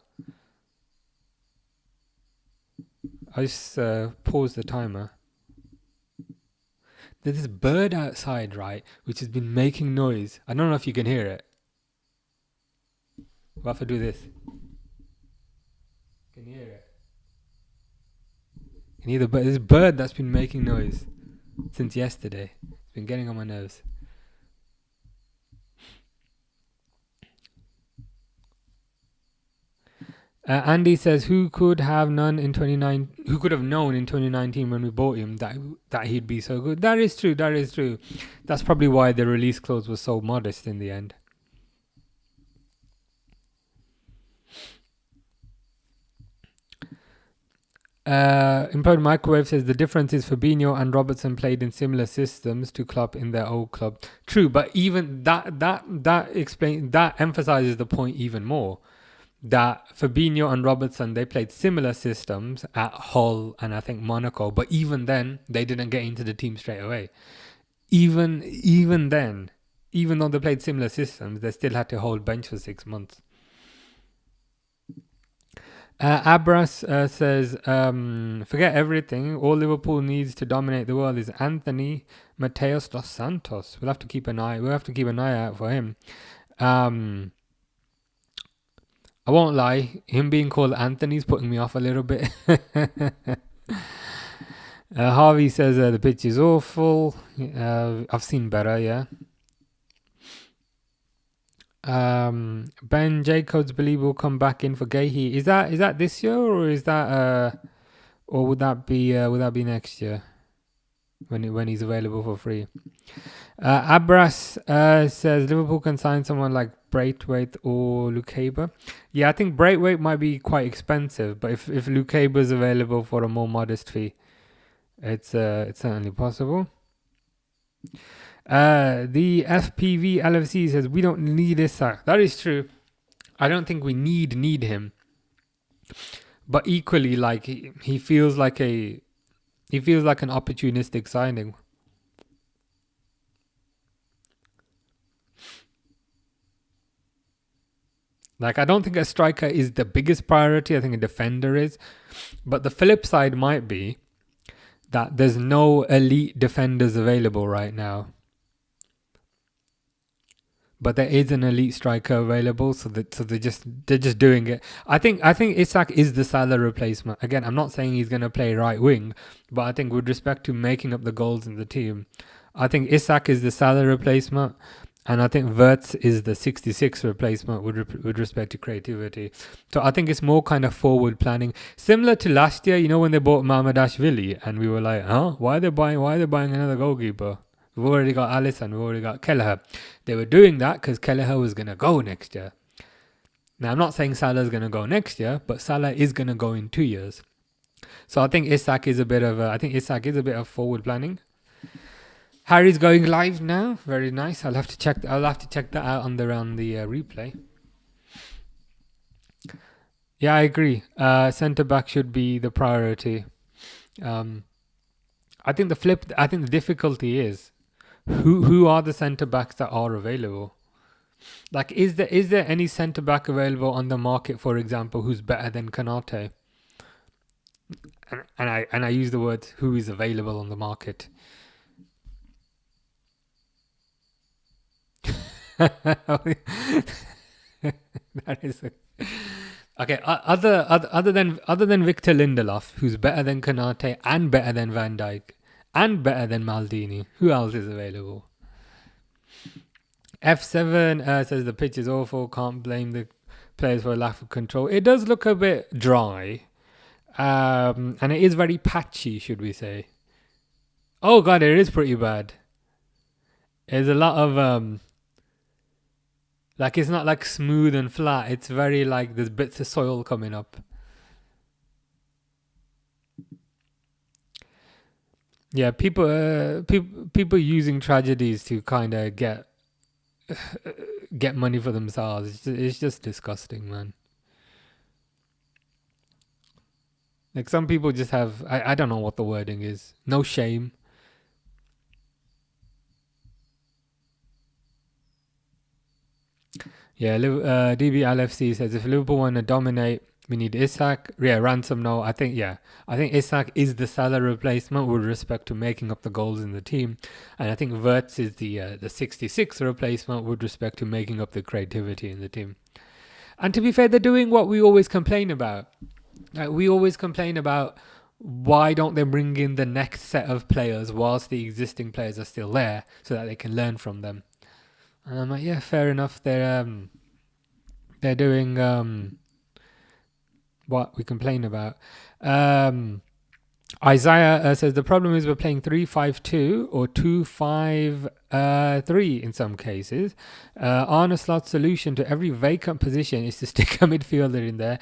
I just pause the timer. There's this bird outside, right, which has been making noise. I don't know if you can hear it. We'll have to do this. Can you hear it? Can you hear this bird that's been making noise since yesterday? It's been getting on my nerves. Andy says, who could have known in 2019 when we bought him that he'd be so good? That is true. That's probably why the release clause was so modest in the end. Employed Microwave says the difference is Fabinho and Robertson played in similar systems to Klopp in their old club. True, but even that emphasizes the point even more. that Fabinho and Robertson, they played similar systems at Hull and I think Monaco, but even then they didn't get into the team straight away. Even then, even though they played similar systems, they still had to hold bench for 6 months. Abras says, forget everything. All Liverpool needs to dominate the world is Anthony Mateos dos Santos. We'll have to keep an eye out for him. I won't lie, him being called Anthony's putting me off a little bit. Harvey says the pitch is awful. I've seen better, yeah. Ben Jacobs believe will come back in for Gahey. Is that this year or is that or would that be next year when he's available for free? Abras says Liverpool can sign someone like Braithwaite or Lukeba. Yeah, I think Braithwaite might be quite expensive, but if Lukeba is available for a more modest fee, it's certainly possible. The FPV LFC says we don't need Isak. That is true. I don't think we need him. But equally, like he feels like an opportunistic signing. Like I don't think a striker is the biggest priority. I think a defender is. But the flip side might be that there's no elite defenders available right now. But there is an elite striker available, so they're just doing it. I think Isak is the Salah replacement. Again, I'm not saying he's going to play right wing, but I think with respect to making up the goals in the team, I think Isak is the Salah replacement, and I think Wirtz is the 66 replacement with respect to creativity. So I think it's more kind of forward planning, similar to last year. You know when they bought Mamardashvili, and we were like, why are they buying another goalkeeper? We've already got Alisson, we've already got Kelleher. They were doing that because Kelleher was going to go next year. Now, I'm not saying Salah's going to go next year, but Salah is going to go in 2 years. So I think Isak is a bit of forward planning. Harry's going live now. Very nice. I'll have to check that out on the replay. Yeah, I agree. Centre back should be the priority. I think the difficulty is who are the centre backs that are available? Like, is there any centre back available on the market, for example, who's better than Kanate? And I use the word who is available on the market. That is okay. Other than Victor Lindelof, who's better than Kanate and better than Van Dijk and better than Maldini, who else is available? F7 says the pitch is awful. Can't blame the players for a lack of control. It does look a bit dry, and it is very patchy, should we say? Oh god, it is pretty bad. There's a lot of like it's not like smooth and flat. It's very like there's bits of soil coming up. Yeah, people using tragedies to kind of get money for themselves. It's just disgusting, man. Like some people just have I don't know what the wording is. No shame. Yeah, DB LFC says if Liverpool want to dominate, we need Isak. Yeah, Ransom. No, I think Isak is the Salah replacement with respect to making up the goals in the team, and I think Wirtz is the 66 replacement with respect to making up the creativity in the team. And to be fair, they're doing what we always complain about. We always complain about why don't they bring in the next set of players whilst the existing players are still there so that they can learn from them. And I'm like, yeah, fair enough. They're doing what we complain about. Isaiah says the problem is we're playing 3-5-2 or 2-5-3 in some cases. Arne Slot's solution to every vacant position is to stick a midfielder in there.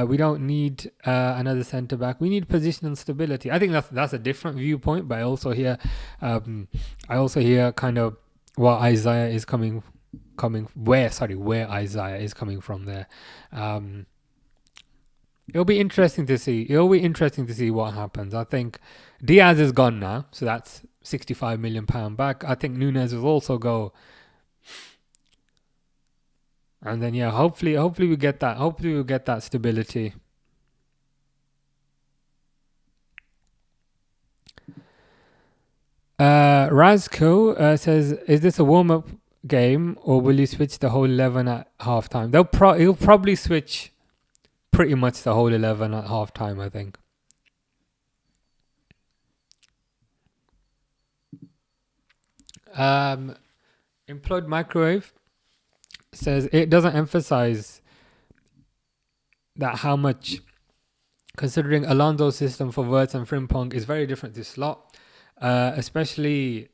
We don't need another centre back. We need positional stability. I think that's a different viewpoint, but I also hear kind of what Isaiah is coming where Isaiah is coming from there. It'll be interesting to see. What happens. I think Diaz is gone now, so that's £65 million back. I think Nunes will also go. And then hopefully we get that. Hopefully we'll get that stability. Razko says, "Is this a warm-up game, or will you switch the whole 11 at halftime?" He'll probably switch pretty much the whole 11 at halftime, I think. Employed Microwave says it doesn't emphasize that how much, considering Alonso's system for Wirtz and Frimpong is very different to Slot, especially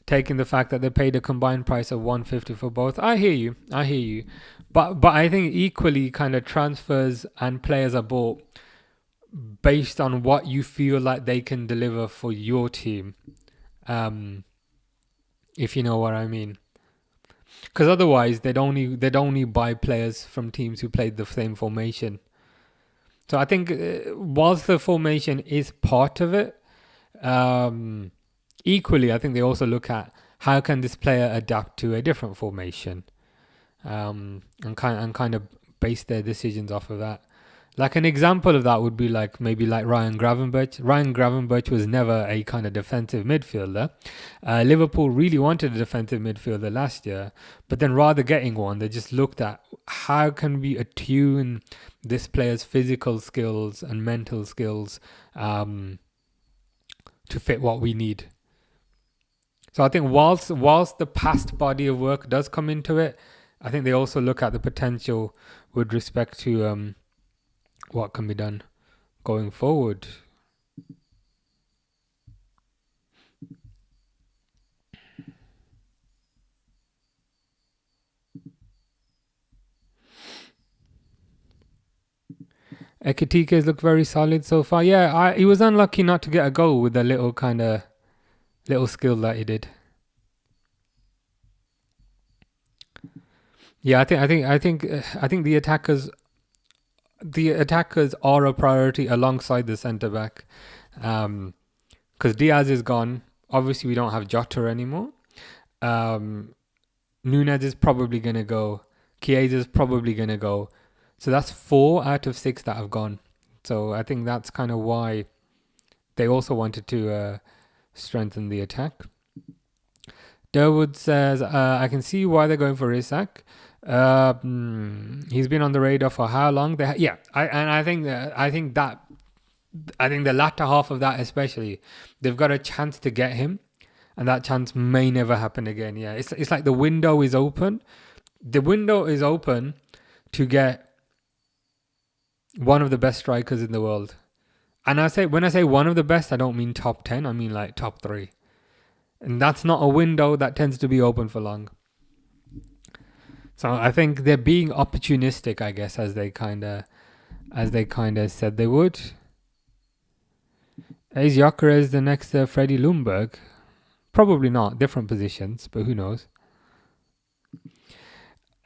taking the fact that they paid a combined price of 150 for both. I hear you, but I think equally kind of transfers and players are bought based on what you feel like they can deliver for your team, if you know what I mean. Because otherwise, they'd only buy players from teams who played the same formation. So I think whilst the formation is part of it, equally, I think they also look at how can this player adapt to a different formation, and kind of base their decisions off of that. Like an example of that would be maybe Ryan Gravenberch. Ryan Gravenberch was never a kind of defensive midfielder. Liverpool really wanted a defensive midfielder last year, but then rather getting one, they just looked at how can we attune this player's physical skills and mental skills to fit what we need. So I think whilst the past body of work does come into it, I think they also look at the potential with respect to what can be done going forward. Ekitike's looked very solid so far. Yeah, he was unlucky not to get a goal with the little skill that he did. Yeah, I think the attackers are a priority alongside the centre back, because Diaz is gone. Obviously, we don't have Jota anymore. Nunes is probably gonna go. Chiesa is probably gonna go. So that's 4 out of 6 that have gone. So I think that's kind of why they also wanted to strengthen the attack. Durwood says, I can see why they're going for Isak. He's been on the radar for how long? I think the latter half of that especially, they've got a chance to get him, and that chance may never happen again. Yeah, it's like the window is open. The window is open to get one of the best strikers in the world. And when I say one of the best, I don't mean top 10. I mean like top 3. And that's not a window that tends to be open for long. So I think they're being opportunistic, I guess, as they kind of said they would. Is Gyökeres the next Freddie Ljungberg? Probably not. Different positions, but who knows?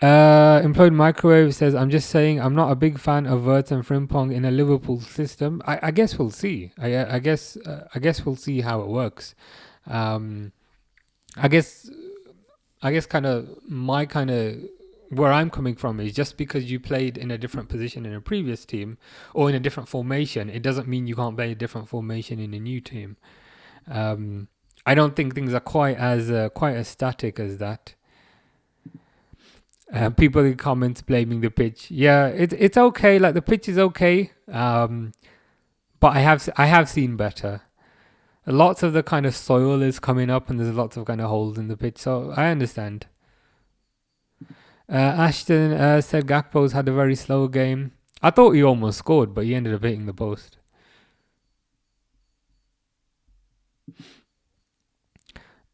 Employed Microwave says, I'm just saying I'm not a big fan of Wirtz and Frimpong in a Liverpool system. I guess we'll see. I guess we'll see how it works. I guess where I'm coming from is just because you played in a different position in a previous team or in a different formation, it doesn't mean you can't play a different formation in a new team. I don't think things are quite as static as that. People in comments blaming the pitch. Yeah, it's okay. Like the pitch is okay, but I have seen better. Lots of the kind of soil is coming up, and there's lots of kind of holes in the pitch. So I understand. Ashton said Gakpo's had a very slow game. I thought he almost scored, but he ended up hitting the post.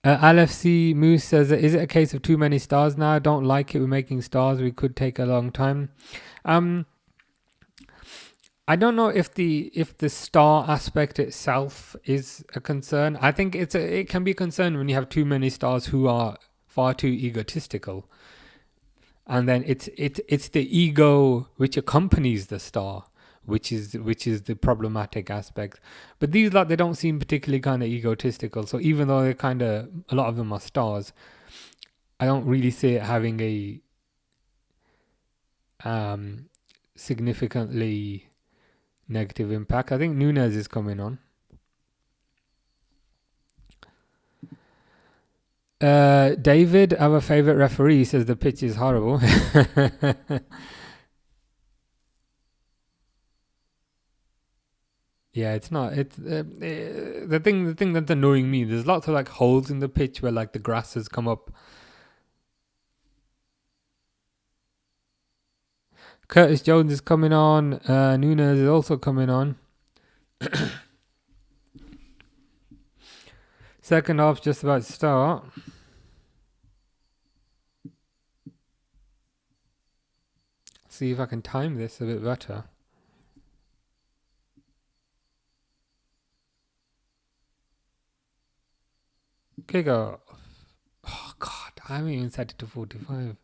LFC Moose says, is it a case of too many stars now? I don't like it. We're making stars. We could take a long time. I don't know if the star aspect itself is a concern. I think it can be a concern when you have too many stars who are far too egotistical. And then it's the ego which accompanies the star, which is the problematic aspect. But these lot, they don't seem particularly kind of egotistical. So even though they're kind of, a lot of them are stars, I don't really see it having a significantly negative impact. I think Nunez is coming on. David, our favorite referee, says the pitch is horrible. Yeah, it's not. It's the thing that's annoying me. There's lots of like holes in the pitch where like the grass has come up. Curtis Jones is coming on. Nunez is also coming on. Second half just about to start. See if I can time this a bit better. Kick off. Oh God, I haven't even set it to 45.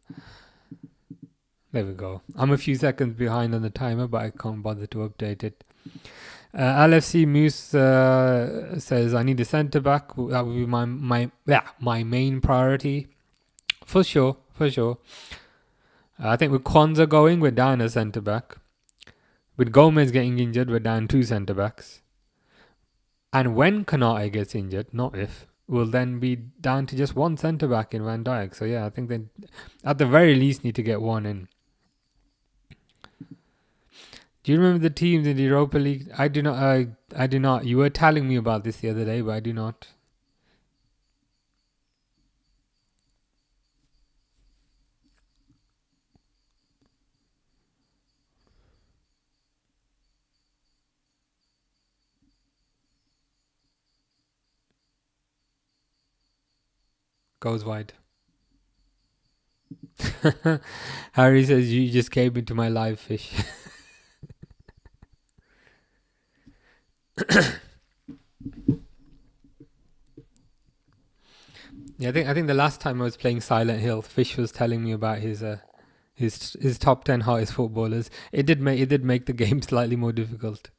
There we go. I'm a few seconds behind on the timer, but I can't bother to update it. LFC Moose says, I need a centre back. That would be my main priority. For sure. I think with Kwanzaa going, we're down a centre back. With Gomez getting injured, we're down 2 centre backs. And when Kanate gets injured, not if, we'll then be down to just 1 centre back in Van Dijk. So yeah, I think they at the very least need to get 1 in. Do you remember the teams in the Europa League? I do not. I do not. You were telling me about this the other day, but I do not. Goes wide. Harry says, you just came into my live fish. Yeah, I think the last time I was playing Silent Hill, Fish was telling me about his top 10 hottest footballers. It did make the game slightly more difficult.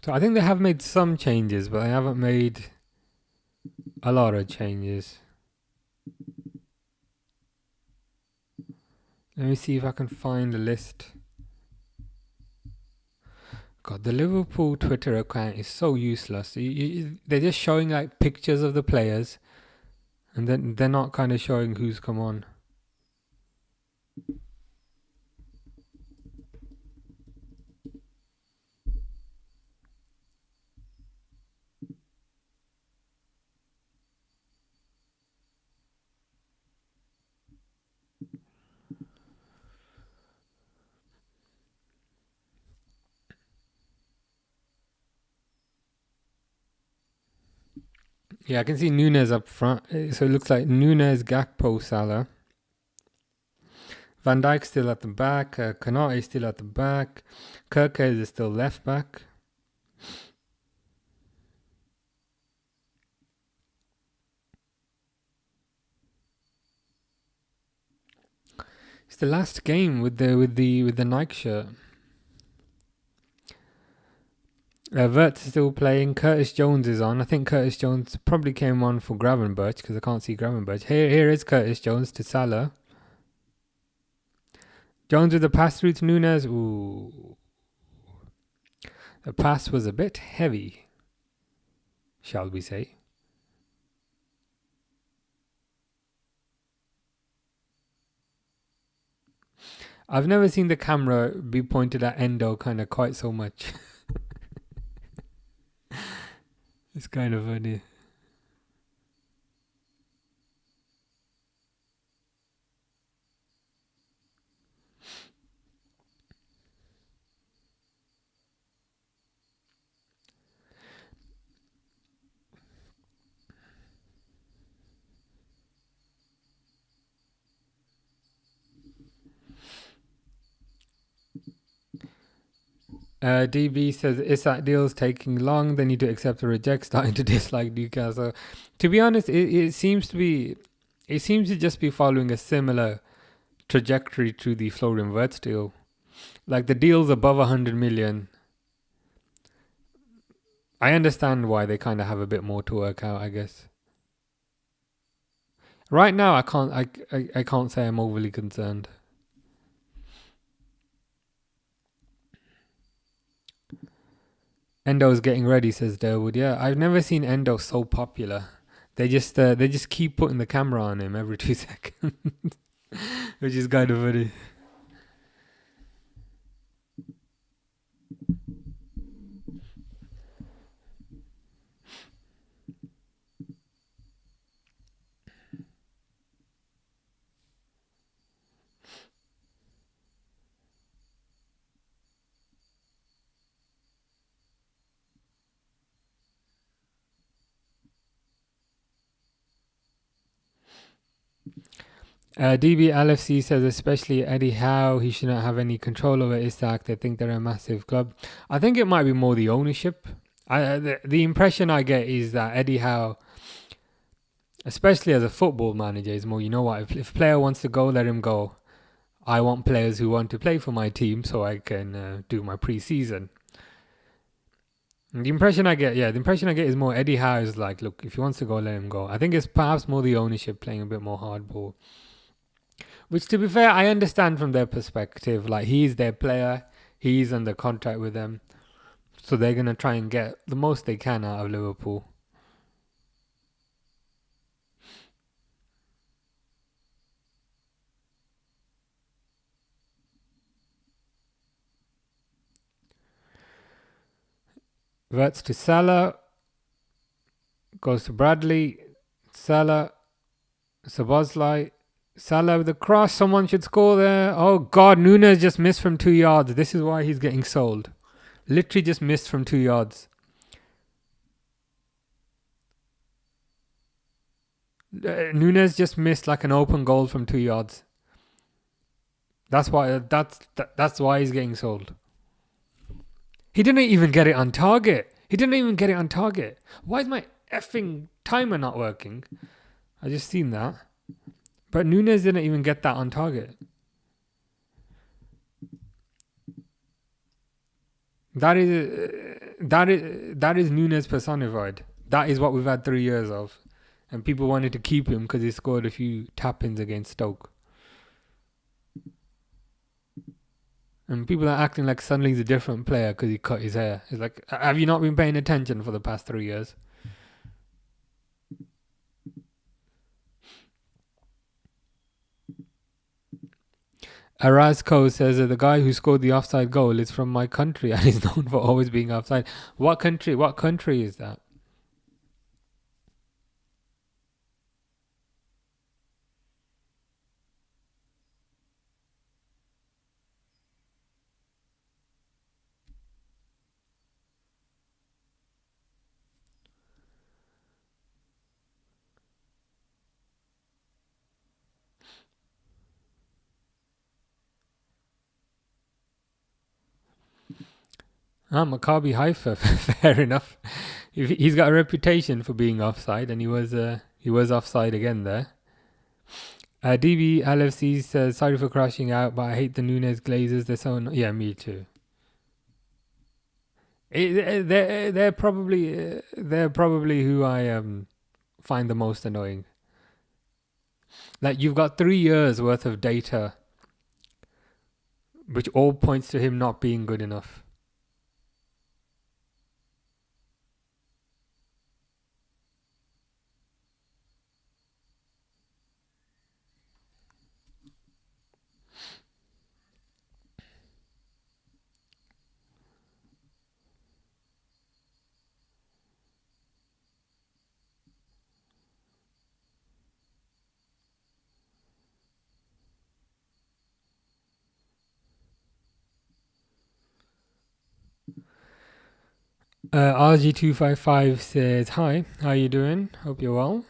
So I think they have made some changes, but they haven't made a lot of changes. Let me see if I can find a list. God, the Liverpool Twitter account is so useless. They're just showing like pictures of the players, and then they're not kind of showing who's come on. Yeah, I can see Nunez up front. So it looks like Nunez, Gakpo, Salah. Van Dijk still at the back. Kanate still at the back. Kirkes is still left back. It's the last game with the Nike shirt. Vert's still playing. Curtis Jones is on. I think Curtis Jones probably came on for Gravenberch because I can't see Gravenberch. Here is Curtis Jones to Salah. Jones with the pass through to Nunez. Ooh. The pass was a bit heavy, shall we say. I've never seen the camera be pointed at Endo kind of quite so much. It's kind of funny. DB says Isak deal's taking long. They need to accept or reject. Starting to dislike Newcastle. To be honest, it seems to just be following a similar trajectory to the Florian Wirtz deal. Like the deal's above 100 million. I understand why they kind of have a bit more to work out, I guess. Right now, I can't say I'm overly concerned. Endo's getting ready, says Durwood. Yeah, I've never seen Endo so popular. They just keep putting the camera on him every 2 seconds, which is kind of funny. DB LFC says, especially Eddie Howe, he shouldn't have any control over Isak. They think they're a massive club. I think it might be more the ownership. The impression I get is that Eddie Howe, especially as a football manager, is more, you know what, if a player wants to go, let him go. I want players who want to play for my team so I can do my preseason. The impression I get is more Eddie Howe is like, look, if he wants to go, let him go. I think it's perhaps more the ownership playing a bit more hardball. Which, to be fair, I understand from their perspective. Like, he's their player. He's under contract with them. So they're going to try and get the most they can out of Liverpool. Verts to Salah. Goes to Bradley. Salah. Szoboszlai. Salah with the cross. Someone should score there. Oh, God. Nunes just missed from 2 yards. This is why he's getting sold. Literally just missed from 2 yards. Nunes just missed like an open goal from 2 yards. That's why he's getting sold. He didn't even get it on target. Why is my effing timer not working? I just seen that. But Nunes didn't even get that on target. That is Nunes personified. That is what we've had 3 years of. And people wanted to keep him because he scored a few tap-ins against Stoke. And people are acting like suddenly he's a different player because he cut his hair. It's like, have you not been paying attention for the past 3 years? Arazco says that the guy who scored the offside goal is from my country and is known for always being offside. What country? What country is that? Maccabi Haifa. Fair enough. He's got a reputation for being offside, and he was offside again there. DB LFC says, sorry for crashing out, but I hate the Nunes Glazers. They're so yeah, me too. They're probably who I find the most annoying. Like, you've got 3 years worth of data, which all points to him not being good enough. RG255 says, hi, how you doing? Hope you're well.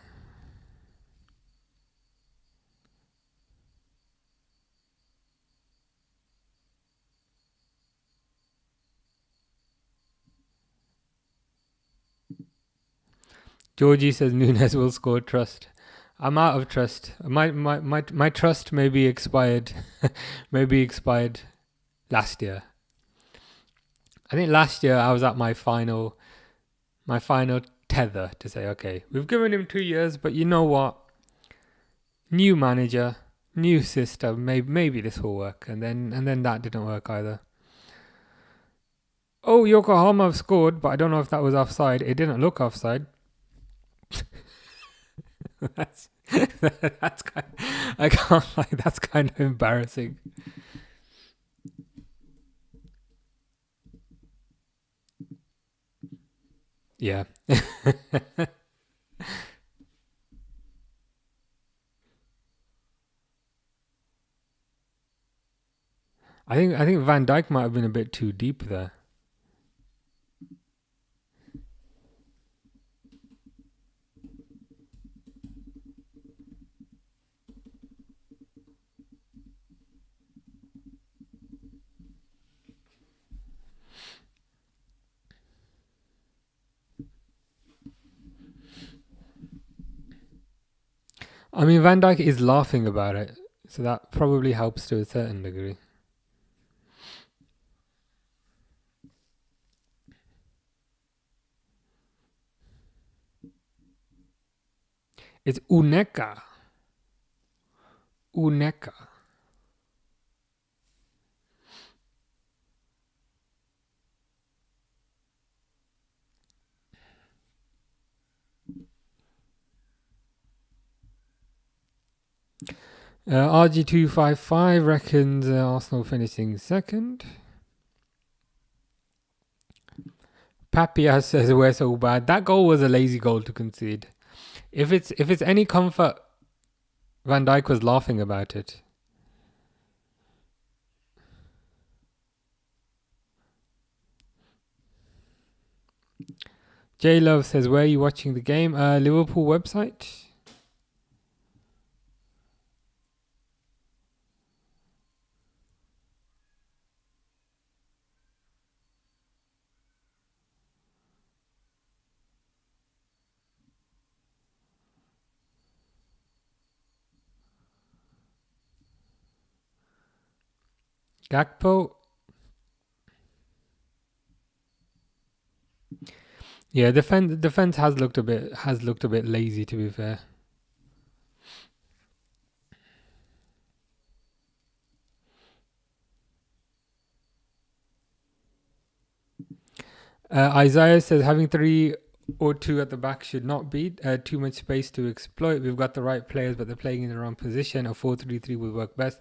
Georgie says Nunes will score. Trust. I'm out of trust. My trust may be expired. Maybe expired last year. I think last year I was at my final tether to say, okay, we've given him 2 years, but you know what? New manager, new system. Maybe this will work, and then that didn't work either. Oh, Yokohama have scored, but I don't know if that was offside. It didn't look offside. that's kind. I can't lie. That's kind of embarrassing. Yeah. I think Van Dijk might have been a bit too deep there. I mean, Van Dijk is laughing about it, so that probably helps to a certain degree. It's Uneka. RG255 reckons Arsenal finishing second. Papia says we're so bad. That goal was a lazy goal to concede. If it's any comfort, Van Dijk was laughing about it. J Love says, where are you watching the game? Liverpool website. Gakpo. Yeah, defense has looked a bit lazy, to be fair. Isaiah says having 3 or 2 at the back should not be too much space to exploit. We've got the right players, but they're playing in the wrong position. A 4-3-3 will work best.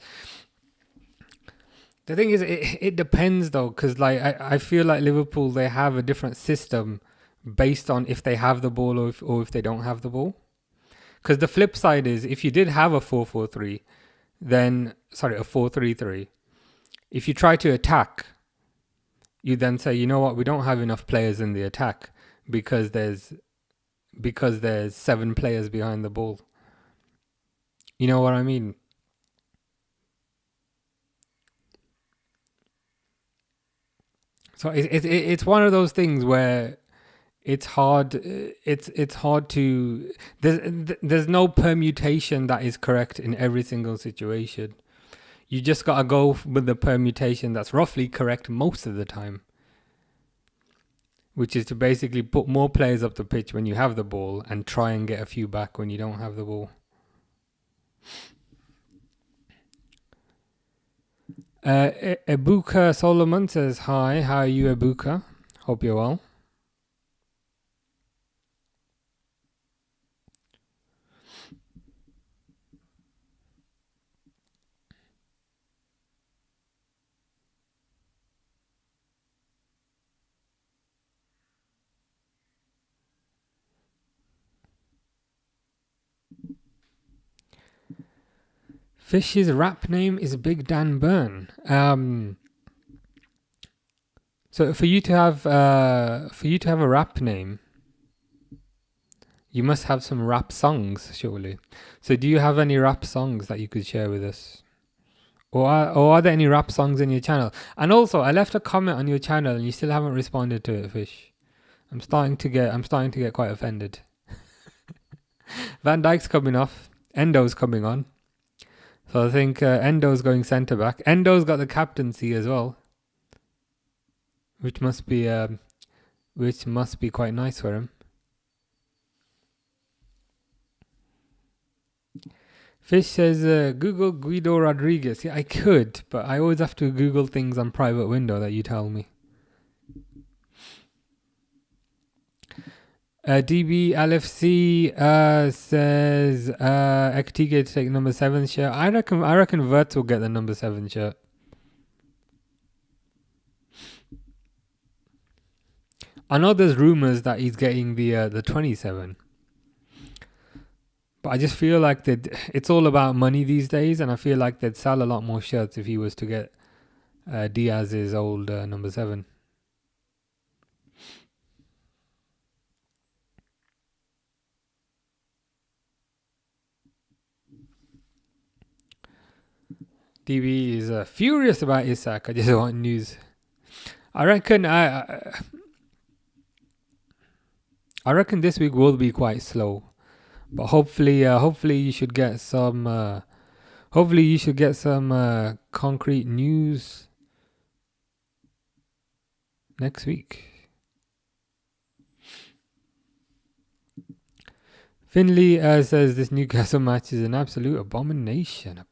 The thing is, it depends though, because like I feel like Liverpool, they have a different system based on if they have the ball or if they don't have the ball. Because the flip side is, if you did have a 4-4-3, then a 4-3-3, if you try to attack, you then say, you know what, we don't have enough players in the attack because there's 7 players behind the ball. You know what I mean? So it's one of those things where it's hard. It's hard to. There's no permutation that is correct in every single situation. You just gotta go with the permutation that's roughly correct most of the time, which is to basically put more players up the pitch when you have the ball and try and get a few back when you don't have the ball. Ebuka Solomon says, hi, how are you, Ebuka? Hope you're well. Fish's rap name is Big Dan Burn. So for you to have a rap name, you must have some rap songs, surely. So do you have any rap songs that you could share with us? Or are there any rap songs in your channel? And also, I left a comment on your channel and you still haven't responded to it, Fish. I'm starting to get quite offended. Van Dijk's coming off. Endo's coming on. So I think Endo's going centre back. Endo's got the captaincy as well, which must be quite nice for him. Fish says Google Guido Rodriguez. Yeah, I could, but I always have to Google things on private window that you tell me. DB LFC says Ektige to take number 7 shirt. I reckon Wirtz will get the number 7 shirt. I know there's rumours that he's getting the 27. But I just feel like it's all about money these days, and I feel like they'd sell a lot more shirts if he was to get Diaz's old number 7. DB is furious about Isak. I just want news. I reckon this week will be quite slow, but hopefully you should get some. Hopefully you should get some concrete news next week. Finley says this Newcastle match is an absolute abomination.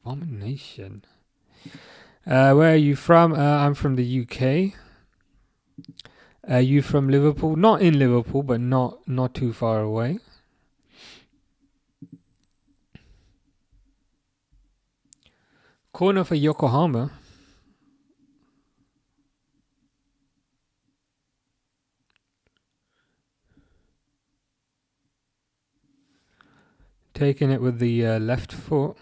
Where are you from? I'm from the UK. Are you from Liverpool? Not in Liverpool, but not too far away. Corner for Yokohama. Taking it with the left foot.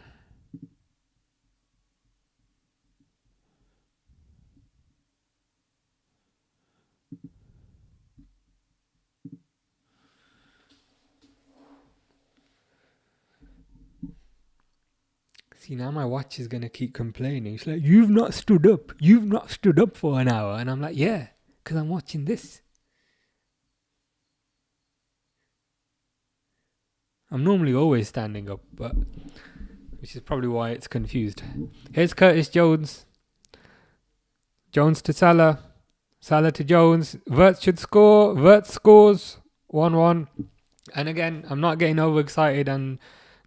See, now my watch is going to keep complaining. It's like, you've not stood up. You've not stood up for an hour. And I'm like, yeah, because I'm watching this. I'm normally always standing up, but which is probably why it's confused. Here's Curtis Jones. Jones to Salah. Salah to Jones. Wirtz should score. Wirtz scores 1-1. And again, I'm not getting overexcited and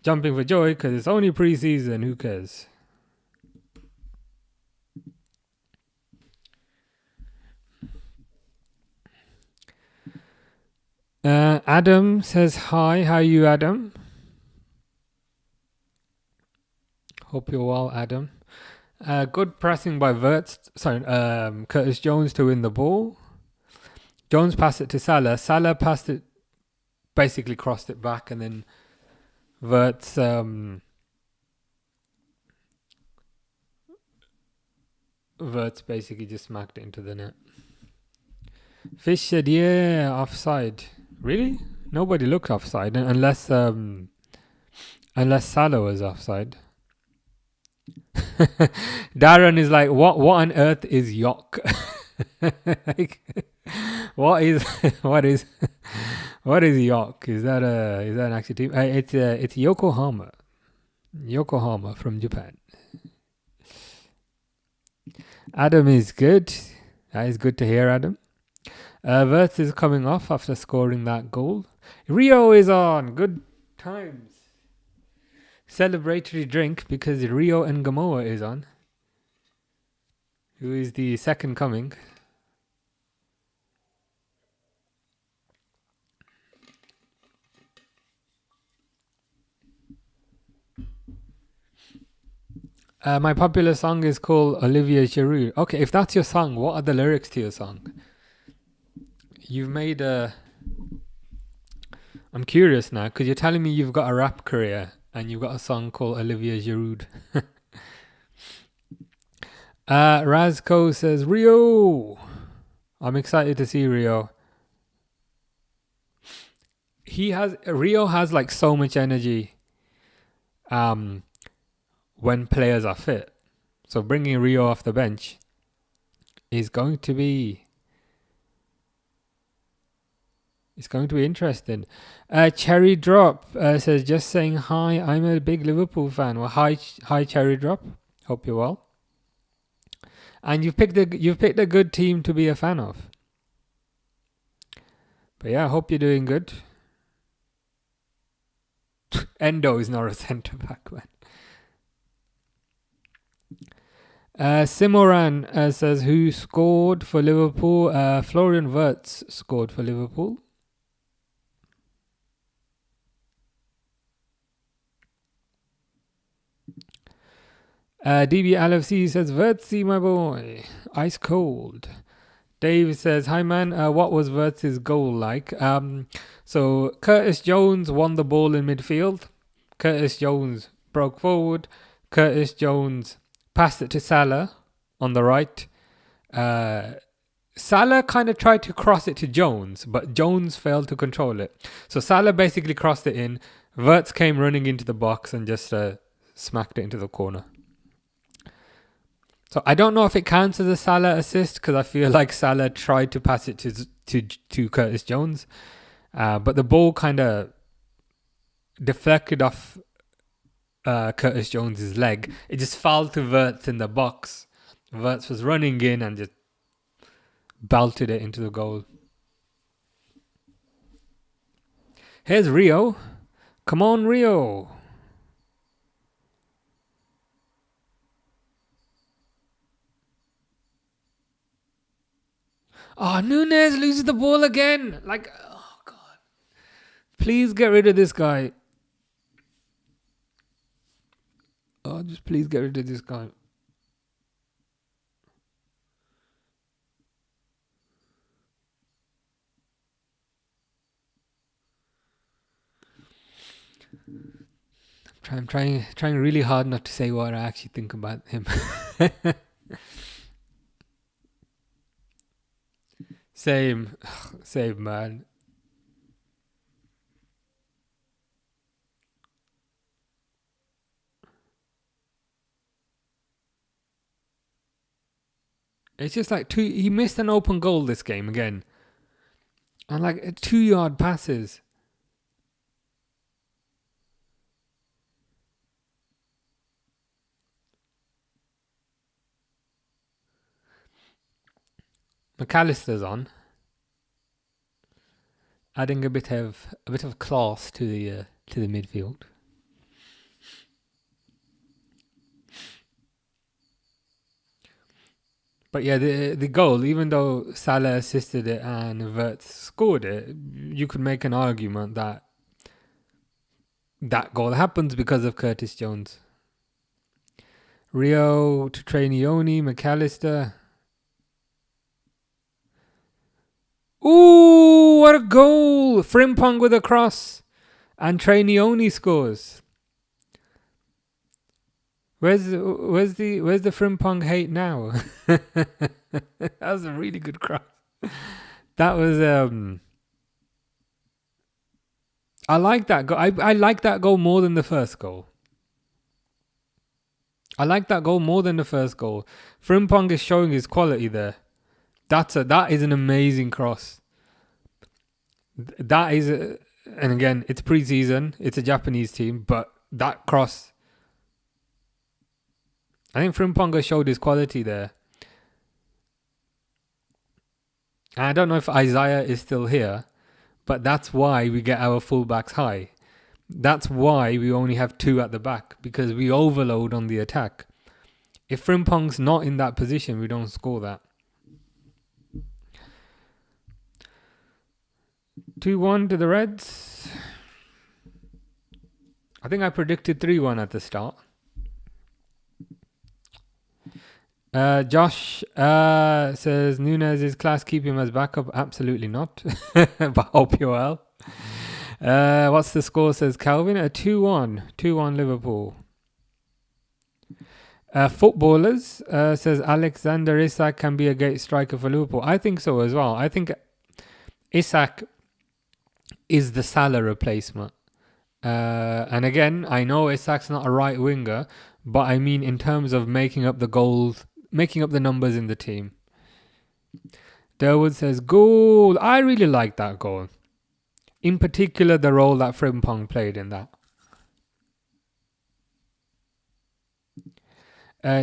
jumping for joy because it's only pre-season. Who cares? Adam says hi. How are you, Adam? Hope you're well, Adam. Good pressing by Curtis Jones to win the ball. Jones passed it to Salah. Salah passed it, basically crossed it back, and then Wirtz basically just smacked it into the net. Fish said, yeah, offside. Really? Nobody looked offside unless Salah was offside. Darren is like, what on earth is Yok? Like, what is Yok? Is that an actual team? It's Yokohama from Japan. Adam is good. That is good to hear, Adam. Wirtz is coming off after scoring that goal. Rio is on. Good times. Celebratory drink because Rio and Gamoa is on. Who is the second coming. My popular song is called Olivia Giroud. Okay, if that's your song, what are the lyrics to your song? You've made I'm curious now because you're telling me you've got a rap career and you've got a song called Olivia Giroud. Razko says, Rio! I'm excited to see Rio. Rio has like so much energy when players are fit. So bringing Rio off the bench is going to be It's going to be interesting. Cherry Drop says, just saying hi. I'm a big Liverpool fan. Well, hi, Cherry Drop. Hope you're well. And you've picked a good team to be a fan of. But yeah, I hope you're doing good. Endo is not a centre back, man. Simoran says, who scored for Liverpool? Florian Wirtz scored for Liverpool. DB LFC says, Wirtzy, my boy. Ice cold. Dave says, hi man, what was Wirtz's goal like? So Curtis Jones won the ball in midfield. Curtis Jones broke forward. Curtis Jones passed it to Salah on the right. Salah kind of tried to cross it to Jones, but Jones failed to control it. So Salah basically crossed it in. Wirtz came running into the box and just smacked it into the corner. So I don't know if it counts as a Salah assist because I feel like Salah tried to pass it to Curtis Jones, but the ball kind of deflected off Curtis Jones's leg. It just fell to Wirtz in the box. Wirtz was running in and just belted it into the goal. Here's Rio. Come on, Rio. Oh, Nunez loses the ball again. Like, oh, God. Please get rid of this guy. Oh, just please get rid of this guy. I'm trying really hard not to say what I actually think about him. Same, man. It's just like he missed an open goal this game again. And like 2-yard passes. McAllister's on, adding a bit of class to the midfield. But yeah, the goal, even though Salah assisted it and Wirtz scored it, you could make an argument that goal happens because of Curtis Jones. Rio to Trainioni, McAllister. Ooh, what a goal! Frimpong with a cross. And Trainioni scores. Where's the Frimpong hate now? That was a really good cross. That was I like that goal. I like that goal more than the first goal. Frimpong is showing his quality there. That is an amazing cross. That is, and again, it's preseason. It's a Japanese team, but that cross, I think Frimpong showed his quality there. And I don't know if Isaiah is still here, but that's why we get our fullbacks high. That's why we only have 2 at the back, because we overload on the attack. If Frimpong's not in that position, we don't score that. 2-1 to the Reds. I think I predicted 3-1 at the start. Josh says, Nunez is class, keep him as backup. Absolutely not. But hope you're well. What's the score, says Calvin? 2-1 Liverpool. Footballers says Alexander Isak can be a great striker for Liverpool. I think so as well. I think Isak is the Salah replacement. And again, I know Isak's not a right winger, but I mean in terms of making up the goals, making up the numbers in the team. Derwood says, goal. I really like that goal. in particular the role that Frimpong played in that.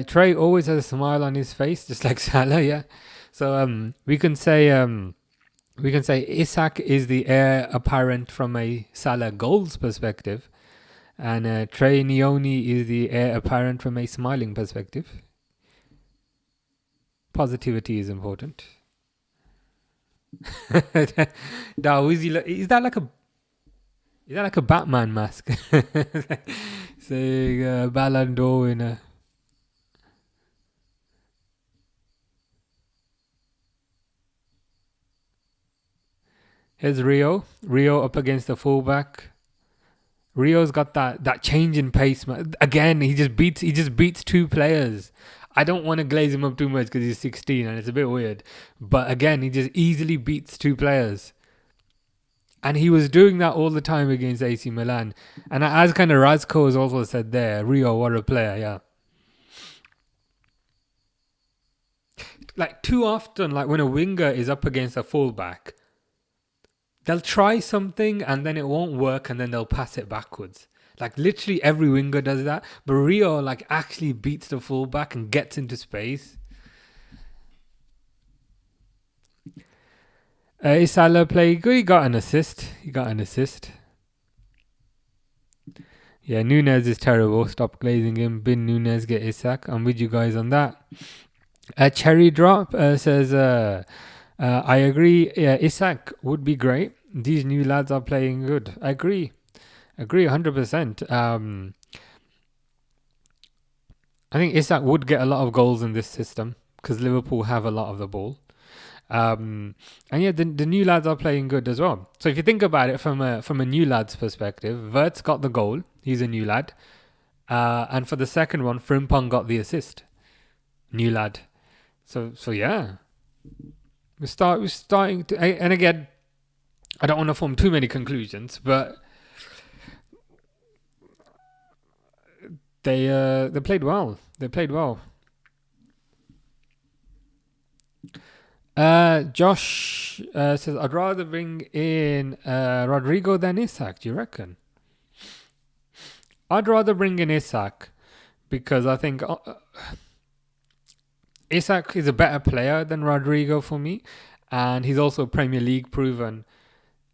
Trey always has a smile on his face, just like Salah, yeah. So we can say Isak is the heir apparent from a Salah goals perspective, and Trey Nioni is the heir apparent from a smiling perspective. Positivity is important. Now, is that like a Batman mask? Saying Ballon d'Or winner. Here's Rio. Rio up against the fullback. Rio's got that change in pace. Again, he just beats two players. I don't want to glaze him up too much because he's 16 and it's a bit weird. But again, he just easily beats two players. And he was doing that all the time against AC Milan. And as kind of Razko has also said there, Rio, what a player, yeah. Like too often, like when a winger is up against a fullback, they'll try something and then it won't work and then they'll pass it backwards. Like literally every winger does that. But Rio like actually beats the fullback and gets into space. Is Salah playing good? He got an assist. Yeah, Nunez is terrible. Stop glazing him. Bin Nunez, get Isak. I'm with you guys on that. Cherry Drop says, I agree. Isak would be great. These new lads are playing good. I agree 100%. I think Isak would get a lot of goals in this system because Liverpool have a lot of the ball. And yeah, the new lads are playing good as well. So if you think about it from a new lad's perspective, Vert's got the goal. He's a new lad. And for the second one, Frimpong got the assist. New lad. So yeah. We're starting to, and again, I don't want to form too many conclusions, but they played well. Josh says, I'd rather bring in Rodrigo than Isak. Do you reckon? I'd rather bring in Isak because I think Isak is a better player than Rodrigo for me, and he's also Premier League proven,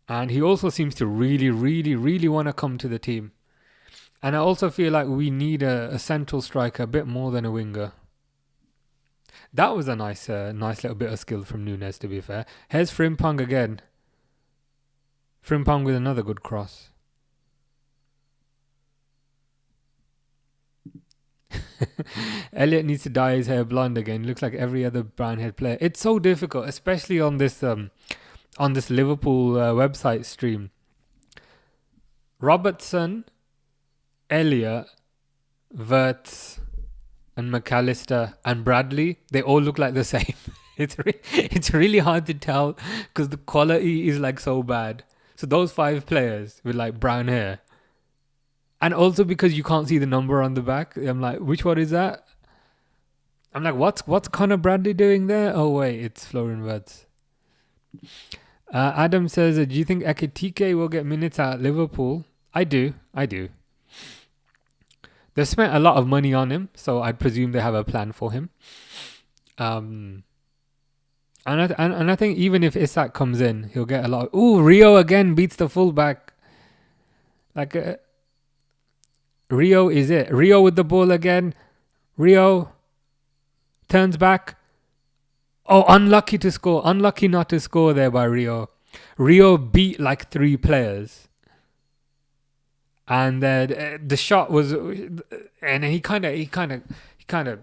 and he also seems to really, really, really want to come to the team. And I also feel like we need a central striker a bit more than a winger. That was a nice little bit of skill from Nunez, to be fair. Here's Frimpong again. Frimpong with another good cross. Elliot needs to dye his hair blonde again. Looks like every other brown haired player. It's so difficult, especially on this Liverpool website stream. Robertson, Elliot, Wirtz, and McAllister and Bradley, they all look like the same. It's really hard to tell because the quality is like so bad. So those 5 players with like brown hair. And also because you can't see the number on the back, I'm like, which one is that? I'm like, what's Conor Bradley doing there? Oh wait, it's Florian Wirtz. Adam says, do you think Ekitike will get minutes at Liverpool? I do. They spent a lot of money on him, so I presume they have a plan for him. And I think even if Isak comes in, he'll get a lot. Rio again beats the fullback. Like Rio is it. Rio with the ball again. Rio turns back. Oh, unlucky to score. Unlucky not to score there by Rio. Rio beat like 3 players. And the shot was, and he kind of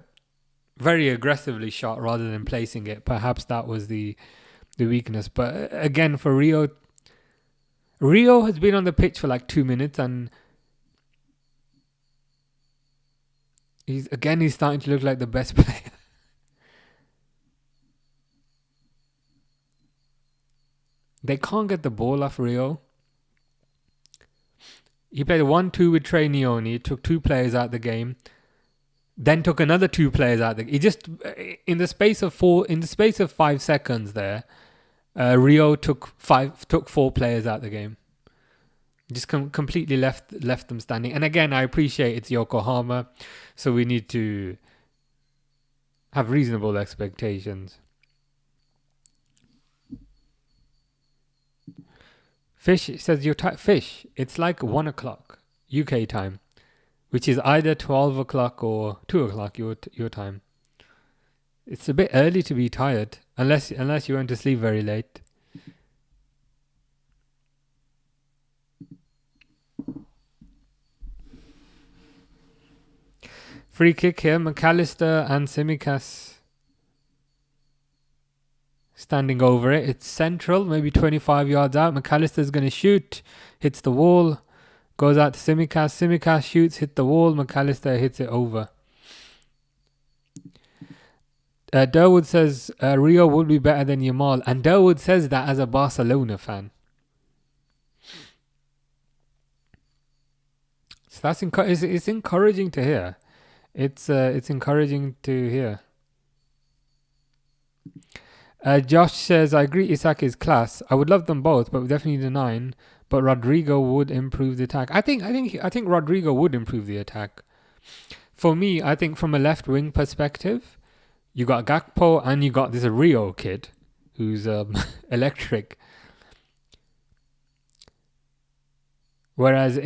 very aggressively shot rather than placing it. Perhaps that was the weakness. But again, for Rio has been on the pitch for like 2 minutes, and he's starting to look like the best player. They can't get the ball off Rio. He played a 1-2 with Trey Nioni, took 2 players out of the game, then took another 2 players out. He just in the space of 5 seconds there, Rio took 4 players out of the game. Just completely left them standing. And again, I appreciate it's Yokohama, so we need to have reasonable expectations. Fish says Fish. It's like 1 o'clock UK time, which is either 12 o'clock or 2 o'clock your time. It's a bit early to be tired, unless you went to sleep very late. Free kick here, McAllister and Tsimikas standing over it. It's central, maybe 25 yards out. McAllister's going to shoot, hits the wall, goes out to Tsimikas. Tsimikas shoots, hit the wall. McAllister hits it over. Durwood says Rio will be better than Yamal, and Durwood says that as a Barcelona fan. So that's it's encouraging to hear. It's encouraging to hear. Josh says, I agree Isak is class. I would love them both, but we definitely need a 9. But Rodrigo would improve the attack. I think Rodrigo would improve the attack. For me, I think from a left wing perspective, you got Gakpo and you got this Rio kid who's electric. Whereas,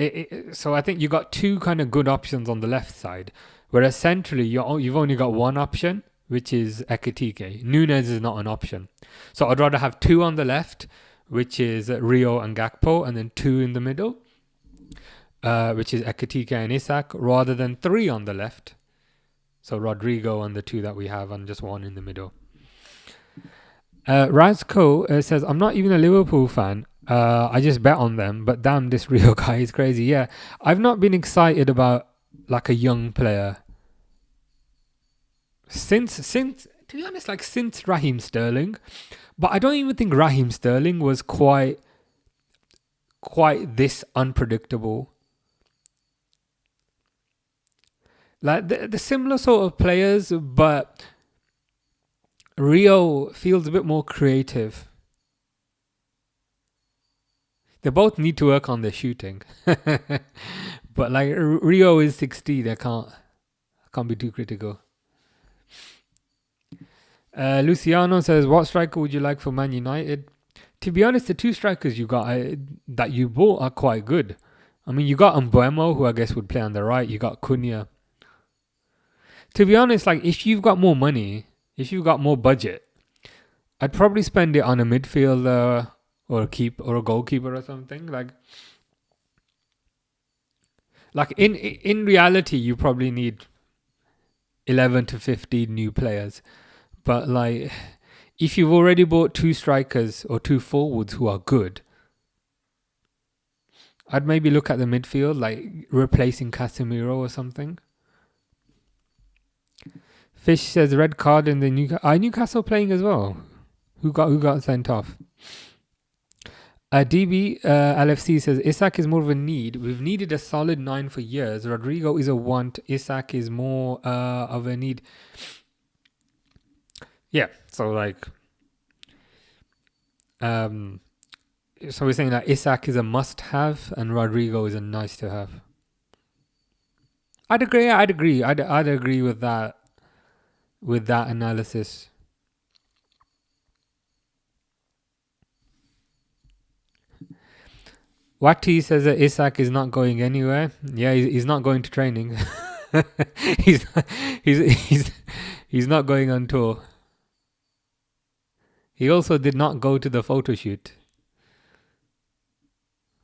so I think you got two kind of good options on the left side. Whereas centrally, you've only got one option, which is Ekitike. Nunez is not an option. So I'd rather have 2 on the left, which is Rio and Gakpo, and then 2 in the middle, which is Ekitike and Isak, rather than 3 on the left. So Rodrigo and the 2 that we have, and just 1 in the middle. Razko says, I'm not even a Liverpool fan. I just bet on them, but damn, this Rio guy is crazy. Yeah, I've not been excited about like a young player since to be honest, like since Raheem Sterling. But I don't even think Raheem Sterling was quite this unpredictable. Like the similar sort of players, but Rio feels a bit more creative. They both need to work on their shooting. But like Rio is 16, I can't be too critical. Luciano says, what striker would you like for Man United? To be honest, the 2 strikers you got that you bought are quite good. I mean, you got Mbuemo, who I guess would play on the right. You got Cunha. To be honest, like if you've got more money, if you've got more budget, I'd probably spend it on a midfielder or a goalkeeper or something. Like in reality, you probably need 11 to 15 new players. But like, if you've already bought 2 strikers or 2 forwards who are good, I'd maybe look at the midfield, like replacing Casemiro or something. Fish says red card in the Newcastle playing as well. Who got sent off? DB LFC says Isak is more of a need. We've needed a solid 9 for years. Rodrigo is a want. Isak is more of a need. Yeah, so like, so we're saying that Isak is a must-have and Rodrigo is a nice-to-have. I'd agree. I'd agree with that analysis. Wati says that Isak is not going anywhere. Yeah, he's not going to training. he's not going on tour. He also did not go to the photo shoot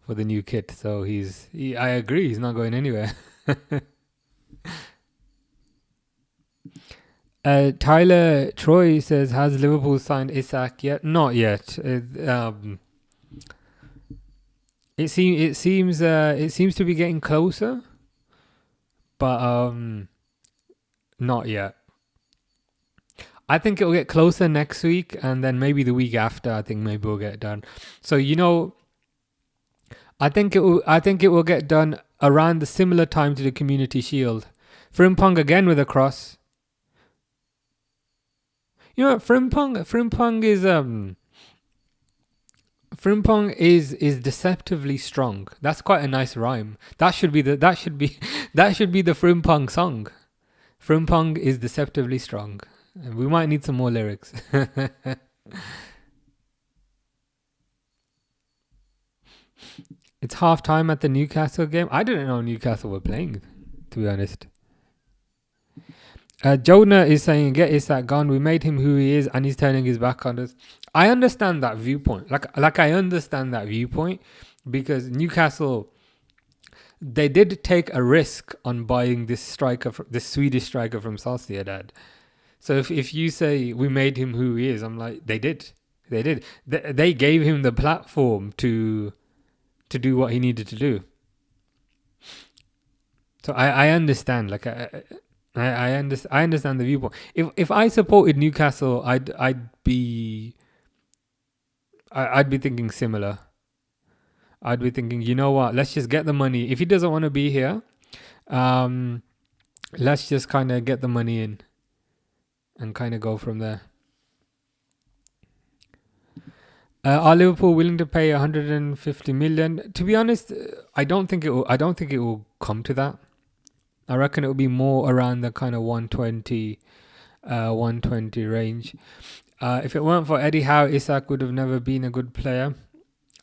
for the new kit, so I agree, he's not going anywhere. Tyler Troy says, has Liverpool signed Isak yet? Not yet. It seems to be getting closer, but not yet. I think it'll get closer next week, and then maybe the week after. I think maybe we'll get it done. So I think it will get done around the similar time to the Community Shield. Frimpong again with a cross. Frimpong Frimpong is deceptively strong. That's quite a nice rhyme. That should be the Frimpong song. Frimpong is deceptively strong. We might need some more lyrics. It's half time at the Newcastle game. I didn't know Newcastle were playing, to be honest. Jonah is saying, get Isak gone. We made him who he is, and he's turning his back on us. I understand that viewpoint. Like I understand that viewpoint, because Newcastle, they did take a risk on buying this striker, this Swedish striker from Sociedad. So if you say we made him who he is, I'm like, they did. They gave him the platform to do what he needed to do. So I understand. Like I understand the viewpoint. If I supported Newcastle, I'd be thinking similar. I'd be thinking, you know what? Let's just get the money. If he doesn't want to be here, let's just kind of get the money in and kind of go from there. Are Liverpool willing to pay 150 million? To be honest, I don't think it will come to that. I reckon it will be more around the kind of 120 range. If it weren't for Eddie Howe, Isak would have never been a good player.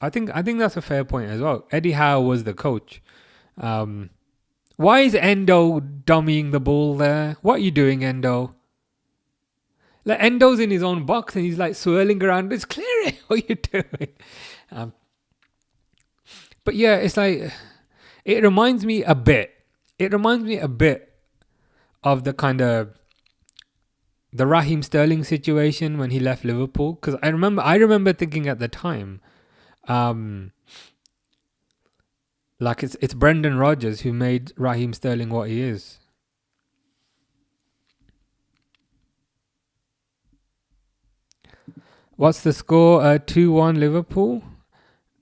I think that's a fair point as well. Eddie Howe was the coach. Why is Endo dummying the ball there? What are you doing, Endo? Like, Endo's in his own box and he's like swirling around. Just clear it. What are you doing? But yeah, it's like, it reminds me a bit of the kind of the Raheem Sterling situation when he left Liverpool. Because I remember thinking at the time, like it's Brendan Rodgers who made Raheem Sterling what he is. What's the score? 2-1 Liverpool.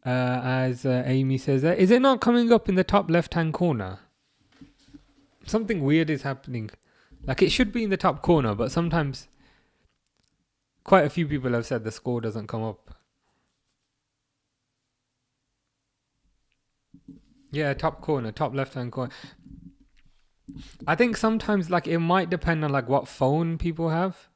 As Amy says there. Is it not coming up in the top left-hand corner? Something weird is happening. Like, it should be in the top corner, but sometimes quite a few people have said the score doesn't come up. Yeah, top corner, top left-hand corner. I think sometimes, like, it might depend on like what phone people have.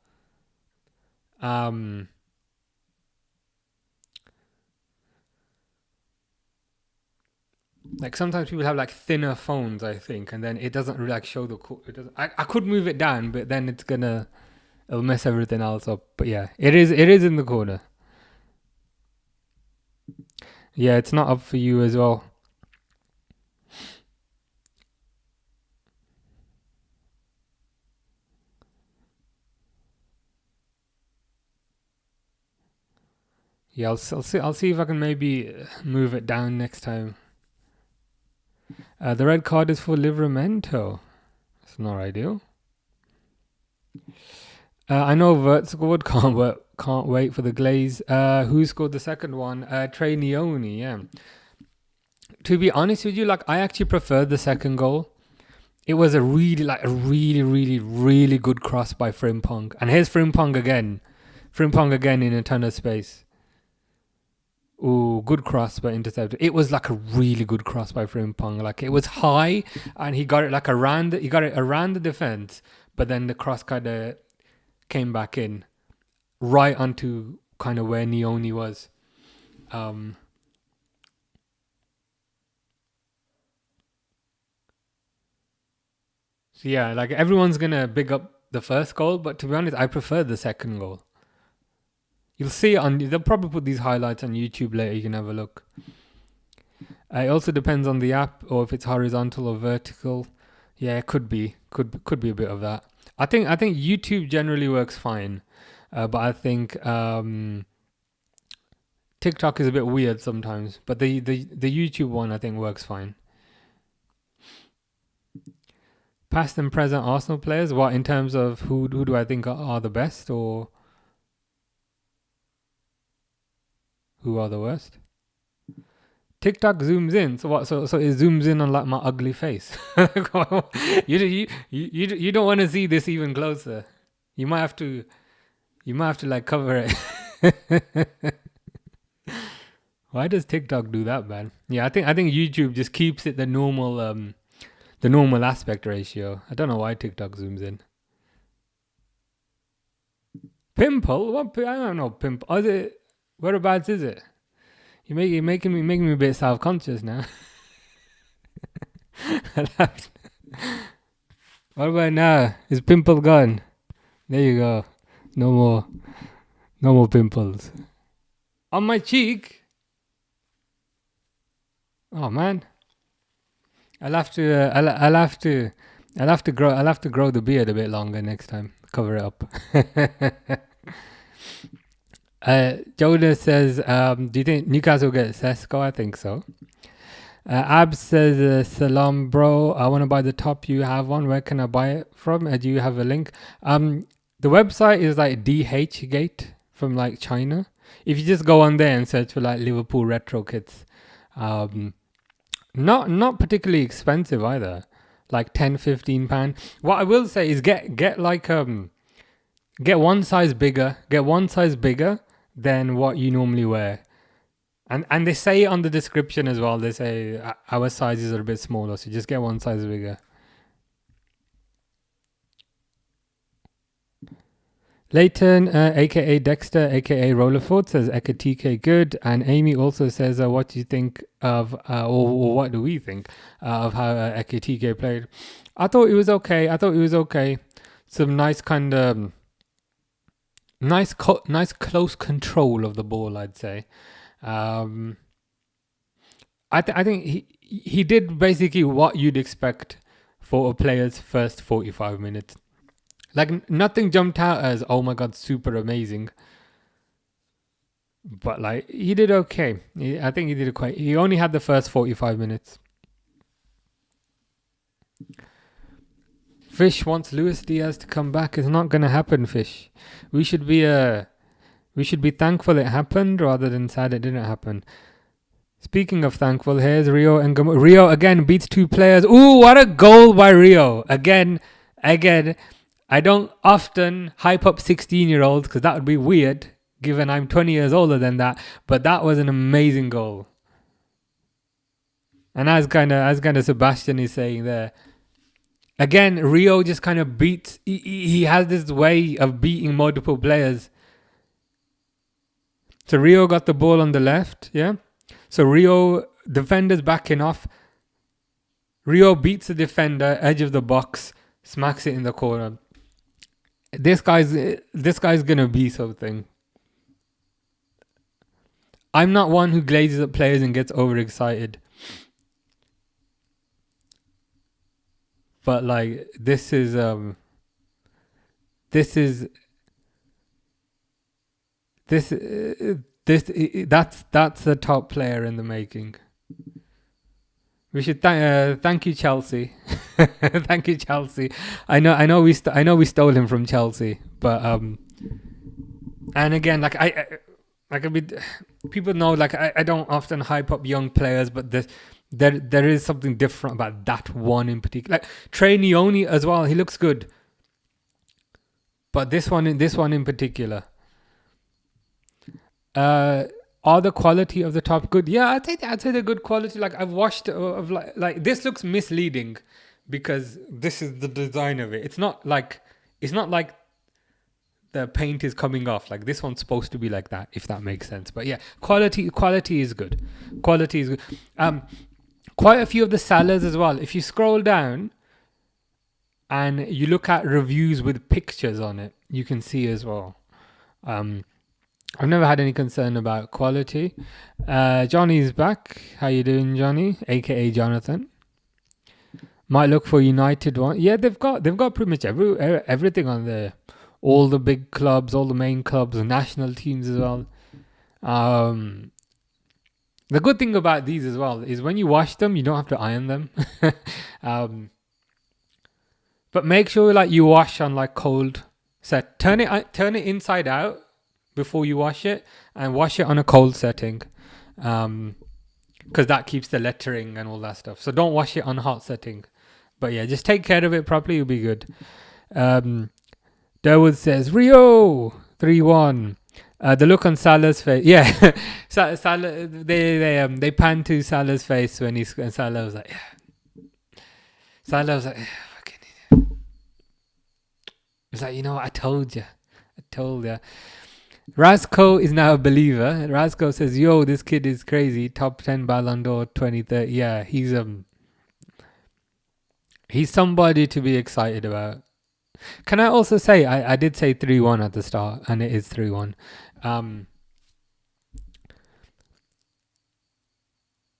Like, sometimes people have like thinner phones, I think, and then it doesn't really like show the. It doesn't. I could move it down, but then it'll mess everything else up. But yeah, it is in the corner. Yeah, it's not up for you as well. Yeah, I'll see if I can maybe move it down next time. The red card is for Livramento. It's not ideal. I know Vert scored. Can't wait for the glaze. Who scored the second one? Trey Neone. Yeah. To be honest with you, like, I actually preferred the second goal. It was a really good cross by Frimpong. And here's Frimpong again. Frimpong again in a ton of space. Ooh, good cross but intercepted. It was like a really good cross by Frimpong. Like, it was high and he got it like around the defense, but then the cross kind of came back in right onto kind of where Neone was. So yeah, like, everyone's gonna big up the first goal, but to be honest, I prefer the second goal. You'll see they'll probably put these highlights on YouTube later. You can have a look. It also depends on the app, or if it's horizontal or vertical. Yeah, it could be a bit of that. I think YouTube generally works fine, but I think TikTok is a bit weird sometimes. But the YouTube one, I think, works fine. Past and present Arsenal players. What, in terms of who do I think are the best, or who are the worst? TikTok zooms in. So what? So it zooms in on like my ugly face. You don't want to see this even closer. You might have to. like cover it. Why does TikTok do that, man? Yeah, I think YouTube just keeps it the normal aspect ratio. I don't know why TikTok zooms in. Pimple? What? I don't know. Pimple. Oh, is it? Whereabouts is it? You're making me a bit self conscious now. What about now? Is pimple gone? There you go. No more pimples on my cheek. Oh man, I'll have to grow the beard a bit longer next time. Cover it up. Jonas says, do you think Newcastle will get Sesko? I think so. Abs says, salam bro, I want to buy the top. You have one. Where can I buy it from? Do you have a link? The website is like DH Gate from like China. If you just go on there and search for like Liverpool retro kits, not particularly expensive either, like 10-15 pound. What I will say is get like get one size bigger than what you normally wear. And they say on the description as well, they say our sizes are a bit smaller, so just get one size bigger. Leighton, aka Dexter, aka Rollerfoot, says Ekatike good. And Amy also says, what do you think of, or what do we think of how Ekatike played? I thought it was okay. Some nice kind of, nice close control of the ball, I'd say. I think he did basically what you'd expect for a player's first 45 minutes. Like, nothing jumped out as, oh my god, super amazing. But like, he did okay. I think he did it quite. He only had the first 45 minutes. Fish wants Luis Diaz to come back. It's not gonna happen, Fish. We should be thankful it happened rather than sad it didn't happen. Speaking of thankful, here's Rio and Rio again beats two players. Ooh, what a goal by Rio. Again. I don't often hype up 16-year-olds because that would be weird given I'm 20 years older than that. But that was an amazing goal. And as kind of Sebastian is saying there, again, Rio just kind of beats. He has this way of beating multiple players. So Rio got the ball on the left, yeah? So Rio, defender's backing off. Rio beats the defender, edge of the box, smacks it in the corner. This guy's gonna be something. I'm not one who glazes at players and gets overexcited. But like, that's a top player in the making. We should thank you, Chelsea. Thank you, Chelsea. I know we stole him from Chelsea, but and again, like people know, like I don't often hype up young players, but there is something different about that one in particular. Like Trey Neone as well, he looks good, but this one in particular. Are the quality of the top good? Yeah, I'd say they're good quality. Like I've watched of like this looks misleading because this is the design of it. It's not like the paint is coming off. Like this one's supposed to be like that, if that makes sense. But yeah, quality is good. Quality is good. Quite a few of the sellers as well. If you scroll down and you look at reviews with pictures on it, you can see as well. I've never had any concern about quality. Johnny's back. How you doing, Johnny? AKA Jonathan. Might look for United one. Yeah, they've got pretty much everything on there. All the big clubs, all the main clubs, the national teams as well. The good thing about these as well is when you wash them, you don't have to iron them. But make sure like you wash on like cold set. Turn it inside out before you wash it, and wash it on a cold setting, because that keeps the lettering and all that stuff. So don't wash it on hot setting. But yeah, just take care of it properly, you'll be good. Derwood says Rio 3-1. The look on Salah's face, yeah. Salah, they pan to Salah's face when and Salah was like, yeah. Salah was like, yeah, fucking idiot. It's like, I told you. Rasko is now a believer. Rasko says, "Yo, this kid is crazy. Top 10 Ballon d'Or 2030." Yeah, he's somebody to be excited about. Can I also say I did say 3-1 at the start, and it is 3-1.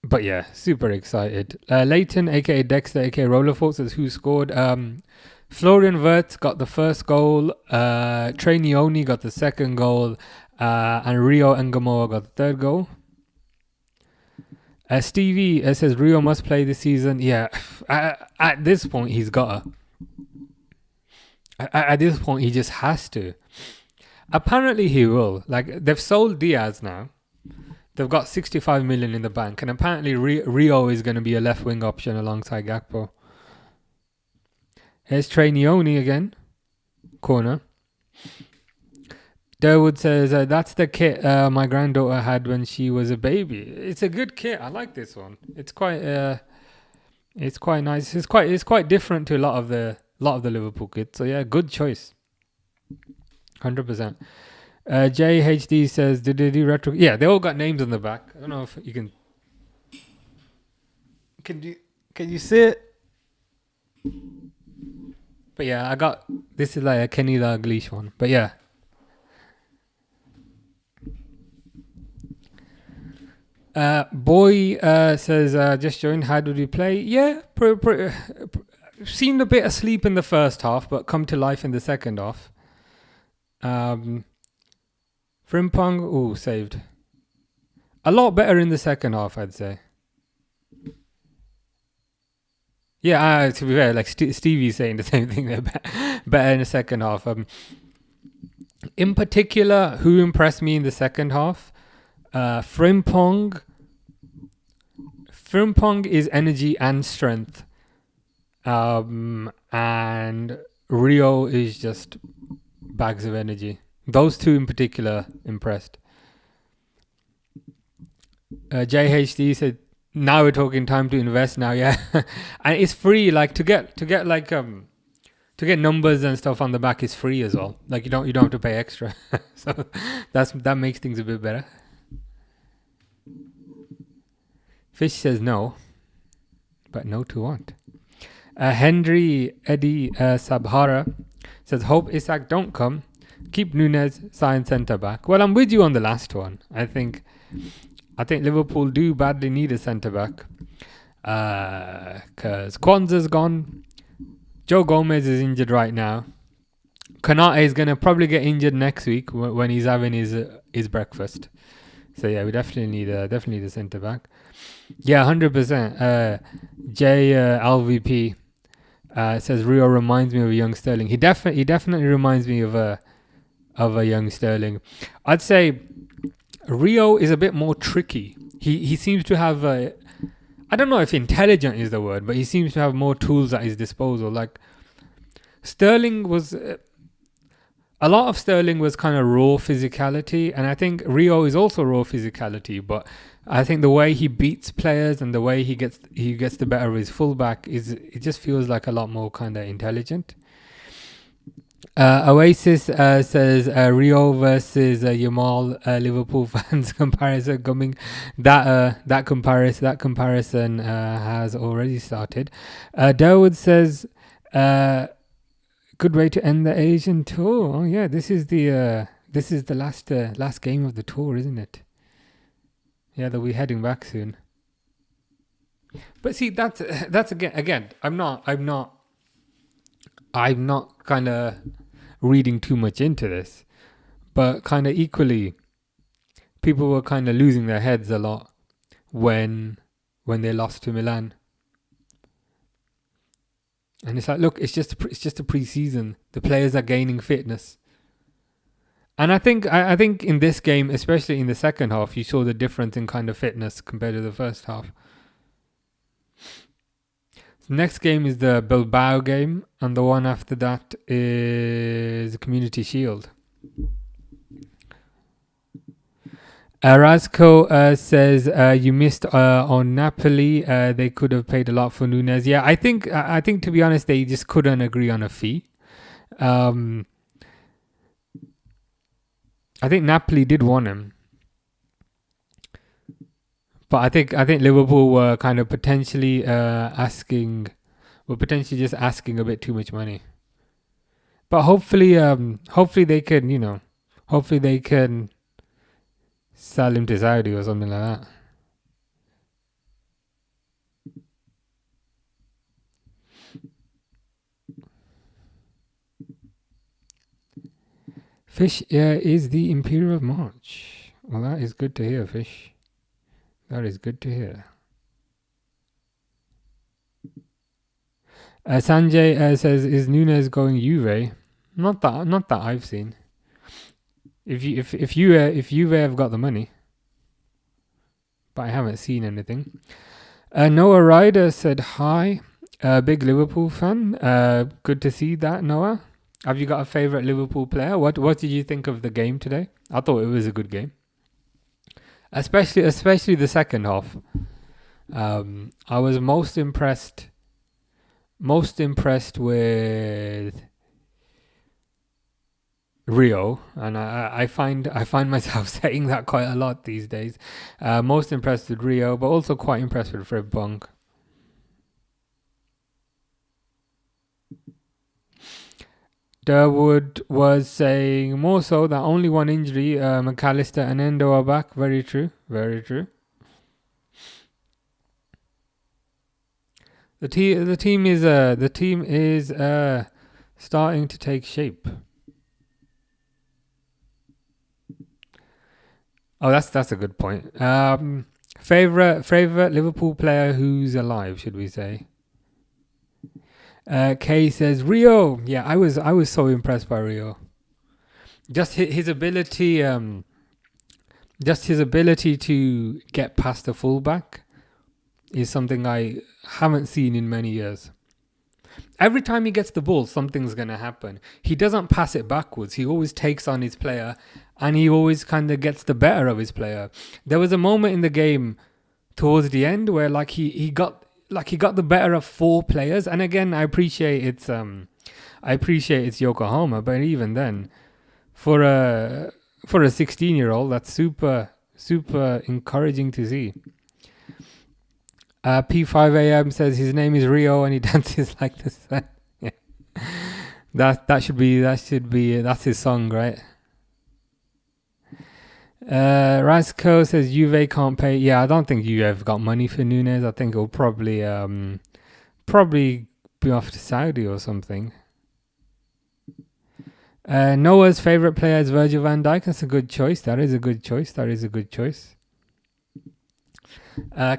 But yeah, super excited. Leighton, aka Dexter, aka Rollerfort, says who scored. Florian Wirtz got the first goal. Trey Nioni got the second goal. And Rio Ngamoa got the third goal. Stevie says Rio must play this season. Yeah, at this point he's got to. At this point he just has to. Apparently he will. Like, they've sold Diaz now. They've got 65 million in the bank, and apparently Rio is going to be a left wing option alongside Gakpo. Here's Trey Nioni again. Corner. Durwood says, that's the kit my granddaughter had when she was a baby. It's a good kit. I like this one. It's quite nice. It's quite different to a lot of the Liverpool kits. So yeah, good choice. 100%. JHD says, did they do retro? Yeah, they all got names on the back. I don't know if you can. Can you see it? But yeah, this is like a Kenny Dalglish one. But yeah. Boy says, just joined. How did we play? Yeah, seemed a bit asleep in the first half, but come to life in the second half. Frimpong, saved. A lot better in the second half, I'd say. Yeah, to be fair, like Stevie's saying the same thing. They're better in the second half. In particular, who impressed me in the second half? Frimpong. Frimpong is energy and strength. And Rio is just bags of energy. Those two in particular impressed. JHD said, now we're talking time to invest now, yeah. And it's free, like to get numbers and stuff on the back is free as well. Like you don't have to pay extra. So that makes things a bit better. Fish says no, but no to what? Henry Eddie Sabhara says, hope Isak don't come. Keep Nunez, sign centre back. Well, I'm with you on the last one. I think Liverpool do badly need a centre back. Because Kwanzaa's gone. Joe Gomez is injured right now. Konate is going to probably get injured next week when he's having his breakfast. So yeah, we definitely need a centre back. Yeah, 100%. J LVP says Rio reminds me of a young Sterling. He definitely reminds me of a young Sterling. I'd say Rio is a bit more tricky. He seems to have I don't know if intelligent is the word, but he seems to have more tools at his disposal. Like Sterling was. A lot of Sterling was kind of raw physicality, and I think Rio is also raw physicality, but I think the way he beats players and the way he gets the better of his fullback it just feels like a lot more kind of intelligent. Oasis says Rio versus Yamal Liverpool fans comparison coming. That comparison has already started. Dawood says good way to end the Asian tour. Oh yeah, this is the last game of the tour, isn't it? Yeah, they'll be heading back soon. But see, that's again. I'm not kind of reading too much into this, but kind of equally, people were kind of losing their heads a lot when they lost to Milan. And it's like, look, it's just a pre-season. The players are gaining fitness. And I think in this game, especially in the second half, you saw the difference in kind of fitness compared to the first half. The next game is the Bilbao game, and the one after that is the Community Shield. Razko says you missed on Napoli. They could have paid a lot for Nunes. Yeah, I think to be honest, they just couldn't agree on a fee. I think Napoli did want him, but I think Liverpool were kind of potentially just asking a bit too much money. But hopefully they can, hopefully they can sell him to Saudi or something like that. Fish is the Imperial March. Well, that is good to hear, Fish. That is good to hear. Sanjay says, "Is Nunes going Juve?" Not that I've seen. If Juve have got the money, but I haven't seen anything. Noah Ryder said hi. Big Liverpool fan. Good to see that, Noah. Have you got a favourite Liverpool player? What did you think of the game today? I thought it was a good game, especially the second half. I was most impressed with Rio, and I find myself saying that quite a lot these days. Most impressed with Rio, but also quite impressed with Fred Bunk. Durwood was saying more so that only one injury, McAllister and Endo are back. Very true. Very true. The team is starting to take shape. Oh, that's a good point. Favorite Liverpool player who's alive, should we say? Kay says Rio. Yeah, I was so impressed by Rio. Just his ability, to get past the fullback is something I haven't seen in many years. Every time he gets the ball, something's gonna happen. He doesn't pass it backwards. He always takes on his player, and he always kind of gets the better of his player. There was a moment in the game towards the end where he got the better of 4 players, and again, I appreciate it's Yokohama, but even then, for a 16-year-old, that's super encouraging to see. P5am says his name is Rio and he dances like the sun. Yeah. That's his song, right? Rasko says Juve can't pay. Yeah, I don't think Juve have got money for Nunes. I think it'll probably be off to Saudi or something. Noah's favorite player is Virgil van Dijk. That's a good choice. That is a good choice.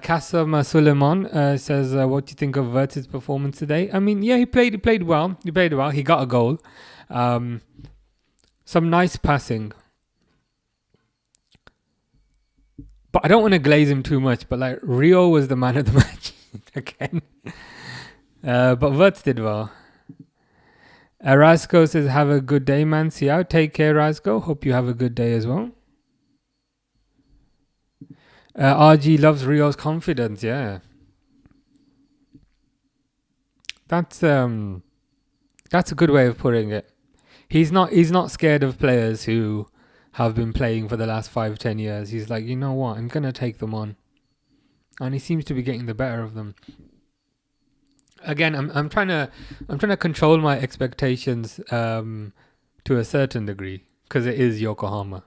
Kassim Suleiman says, what do you think of Vert's performance today? I mean, yeah, he played well. He got a goal. Some nice passing. But I don't want to glaze him too much, but like Rio was the man of the match again. But Vert did well. Rasko says, have a good day, man. See you. Take care, Rasko. Hope you have a good day as well. RG loves Rio's confidence. Yeah, that's a good way of putting it. He's not scared of players who have been playing for the last 5-10 years. He's like, you know what, I'm gonna take them on, and he seems to be getting the better of them. Again, I'm trying to control my expectations to a certain degree because it is Yokohama,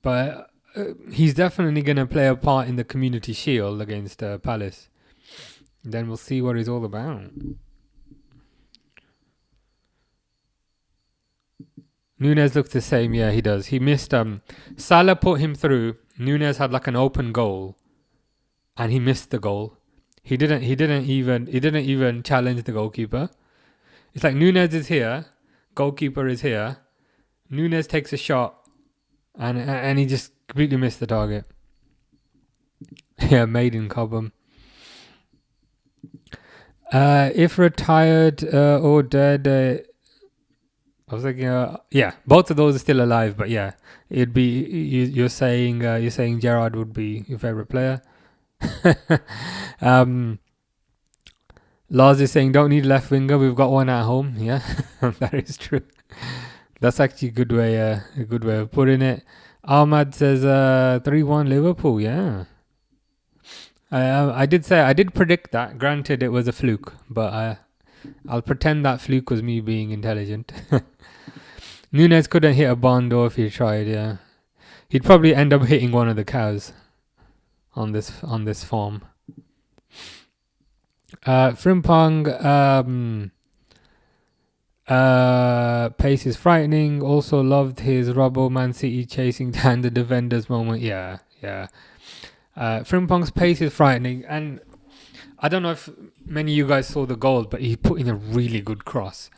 but he's definitely going to play a part in the Community Shield against Palace. Then we'll see what he's all about. Nunes looks the same. Yeah, he does. He missed. Salah put him through. Nunes had like an open goal, and he missed the goal. He didn't even challenge the goalkeeper. It's like Nunes is here, goalkeeper is here. Nunes takes a shot, and he just completely missed the target. Yeah, made in Cobham. If retired or dead, I was thinking, yeah, both of those are still alive, but yeah, it'd be you're saying Gerrard would be your favorite player. Lars is saying don't need left winger, we've got one at home. Yeah, that is true. That's actually a good way of putting it. Ahmad says 3-1 Liverpool. Yeah, I did predict that. Granted, it was a fluke, but I'll pretend that fluke was me being intelligent. Nunes couldn't hit a barn door if he tried. Yeah, he'd probably end up hitting one of the cows on this farm. Frimpong, pace is frightening. Also loved his Robbo Man City chasing down the defenders moment. Yeah. Frimpong's pace is frightening, and I don't know if many of you guys saw the goal, but he put in a really good cross.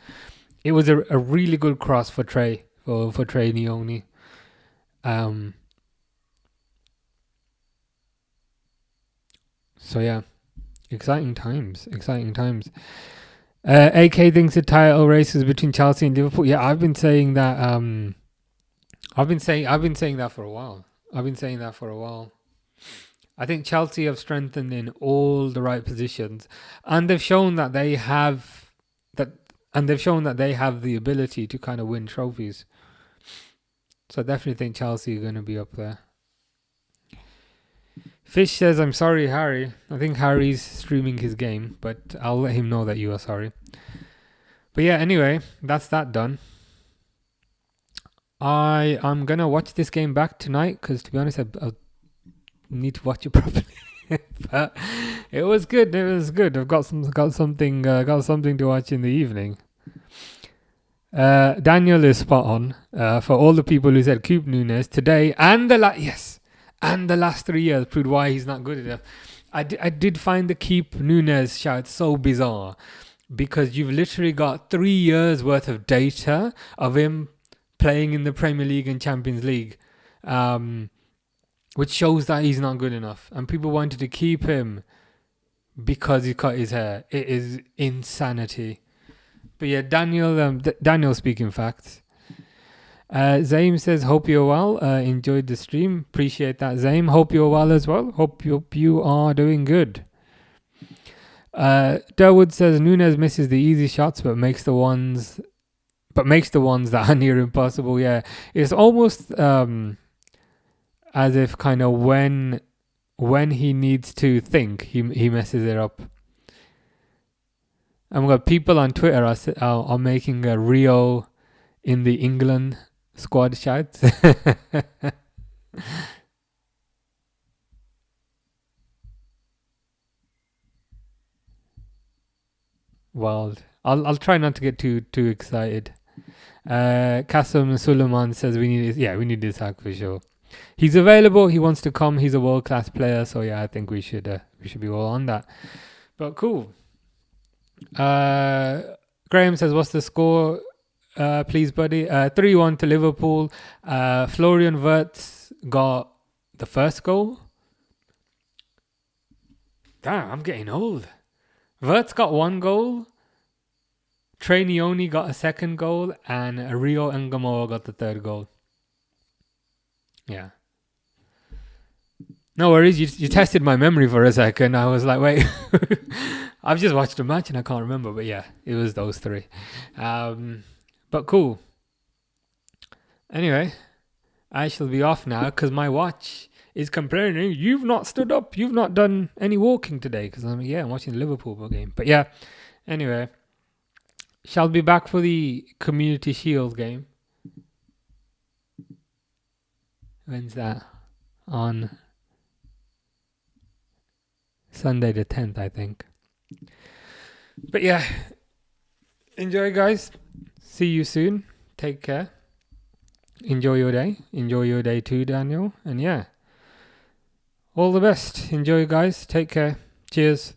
It was a really good cross for Trey, for Trey Neone. So yeah, exciting times. AK thinks the title races between Chelsea and Liverpool. Yeah, I've been saying that. I've been saying that for a while. I think Chelsea have strengthened in all the right positions, and they've shown that they have the ability to kind of win trophies. So I definitely think Chelsea are going to be up there. Fish says, I'm sorry, Harry. I think Harry's streaming his game, but I'll let him know that you are sorry. But yeah, anyway, that's that done. I'm going to watch this game back tonight because, to be honest, I need to watch it properly. But it was good. I've got something to watch in the evening. Daniel is spot on. For all the people who said Coop Nunes today and the last 3 years proved why he's not good enough. I did find the keep Nunes shout so bizarre because you've literally got 3 years worth of data of him playing in the Premier League and Champions League, which shows that he's not good enough. And people wanted to keep him because he cut his hair. It is insanity. But yeah, Daniel speaking facts. Zaim says, hope you're well. Enjoyed the stream. Appreciate that, Zaim. Hope you're well as well. Hope you are doing good. Durwood says, Nunes misses the easy shots but makes the ones that are near impossible. Yeah, it's almost as if kind of when he needs to think, he messes it up. And we've got people on Twitter are making a Rio in the England squad shouts. Wild. I'll try not to get too excited. Kasim Suleiman says we need Isak for sure. He's available. He wants to come. He's a world class player. So yeah, I think we should be all on that. But cool. Graham says, what's the score? Please, buddy. 3-1 to Liverpool. Florian Wirtz got the first goal. Damn, I'm getting old. Wirtz got 1 goal. Trey Neone got a 2nd goal, and Rio Ngamoa got the 3rd goal. Yeah. No worries. You tested my memory for a second. I was like, wait. I've just watched a match and I can't remember. But yeah, it was those 3. But cool. Anyway, I shall be off now because my watch is complaining. You've not stood up. You've not done any walking today because I'm watching the Liverpool game. But yeah, anyway, shall be back for the Community Shield game. When's that? On Sunday the 10th, I think. But yeah, enjoy, guys. See you soon. Take care. Enjoy your day. Enjoy your day too, Daniel. And yeah, all the best. Enjoy, guys. Take care. Cheers.